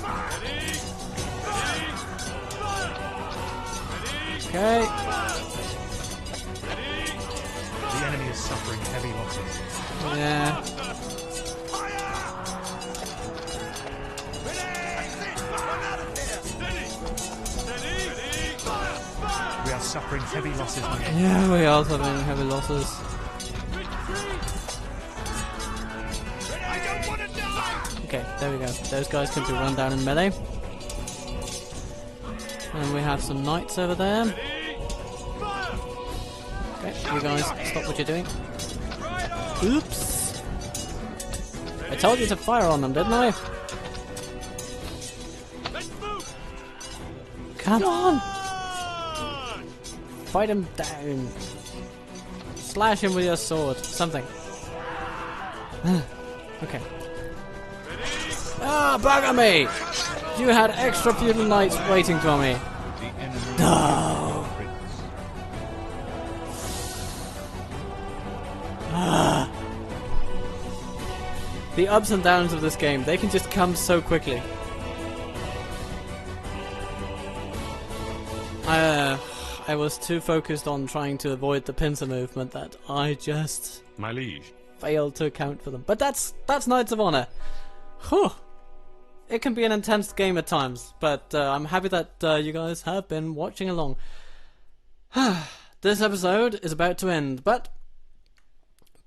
Fire! Ready! Ready! Fire! Ready! Okay. Ready! The enemy is suffering heavy losses. Yeah. We are suffering heavy losses, my lord. Yeah, we are suffering heavy losses. Okay, there we go. Those guys can be run down in melee. And we have some knights over there. Okay, you guys, stop what you're doing. Oops! I told you to fire on them, didn't I? Come on! Fight him down. Slash him with your sword. Something. Okay. Ah, bugger me! You had extra feudal knights waiting for me. The enemy No! Ah. The ups and downs of this game, they can just come so quickly. I was too focused on trying to avoid the pincer movement that I just My liege. failed to account for them. But that's Knights of Honor. Whew. It can be an intense game at times, but I'm happy that you guys have been watching along. This episode is about to end, but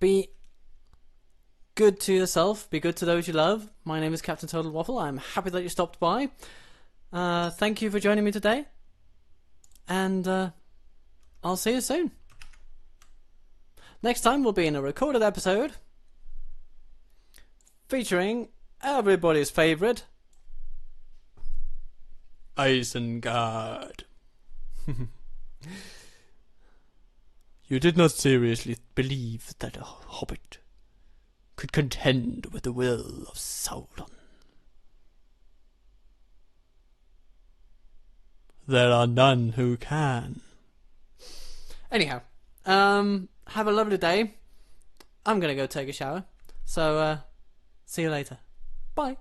be good to yourself, be good to those you love. My name is Captain Total Waffle. I'm happy that you stopped by. Thank you for joining me today, and I'll see you soon. Next time we'll be in a recorded episode featuring everybody's favourite Isengard. You did not seriously believe that a hobbit could contend with the will of Sauron. There are none who can. Anyhow, have a lovely day. I'm gonna go take a shower. So, see you later. Bye.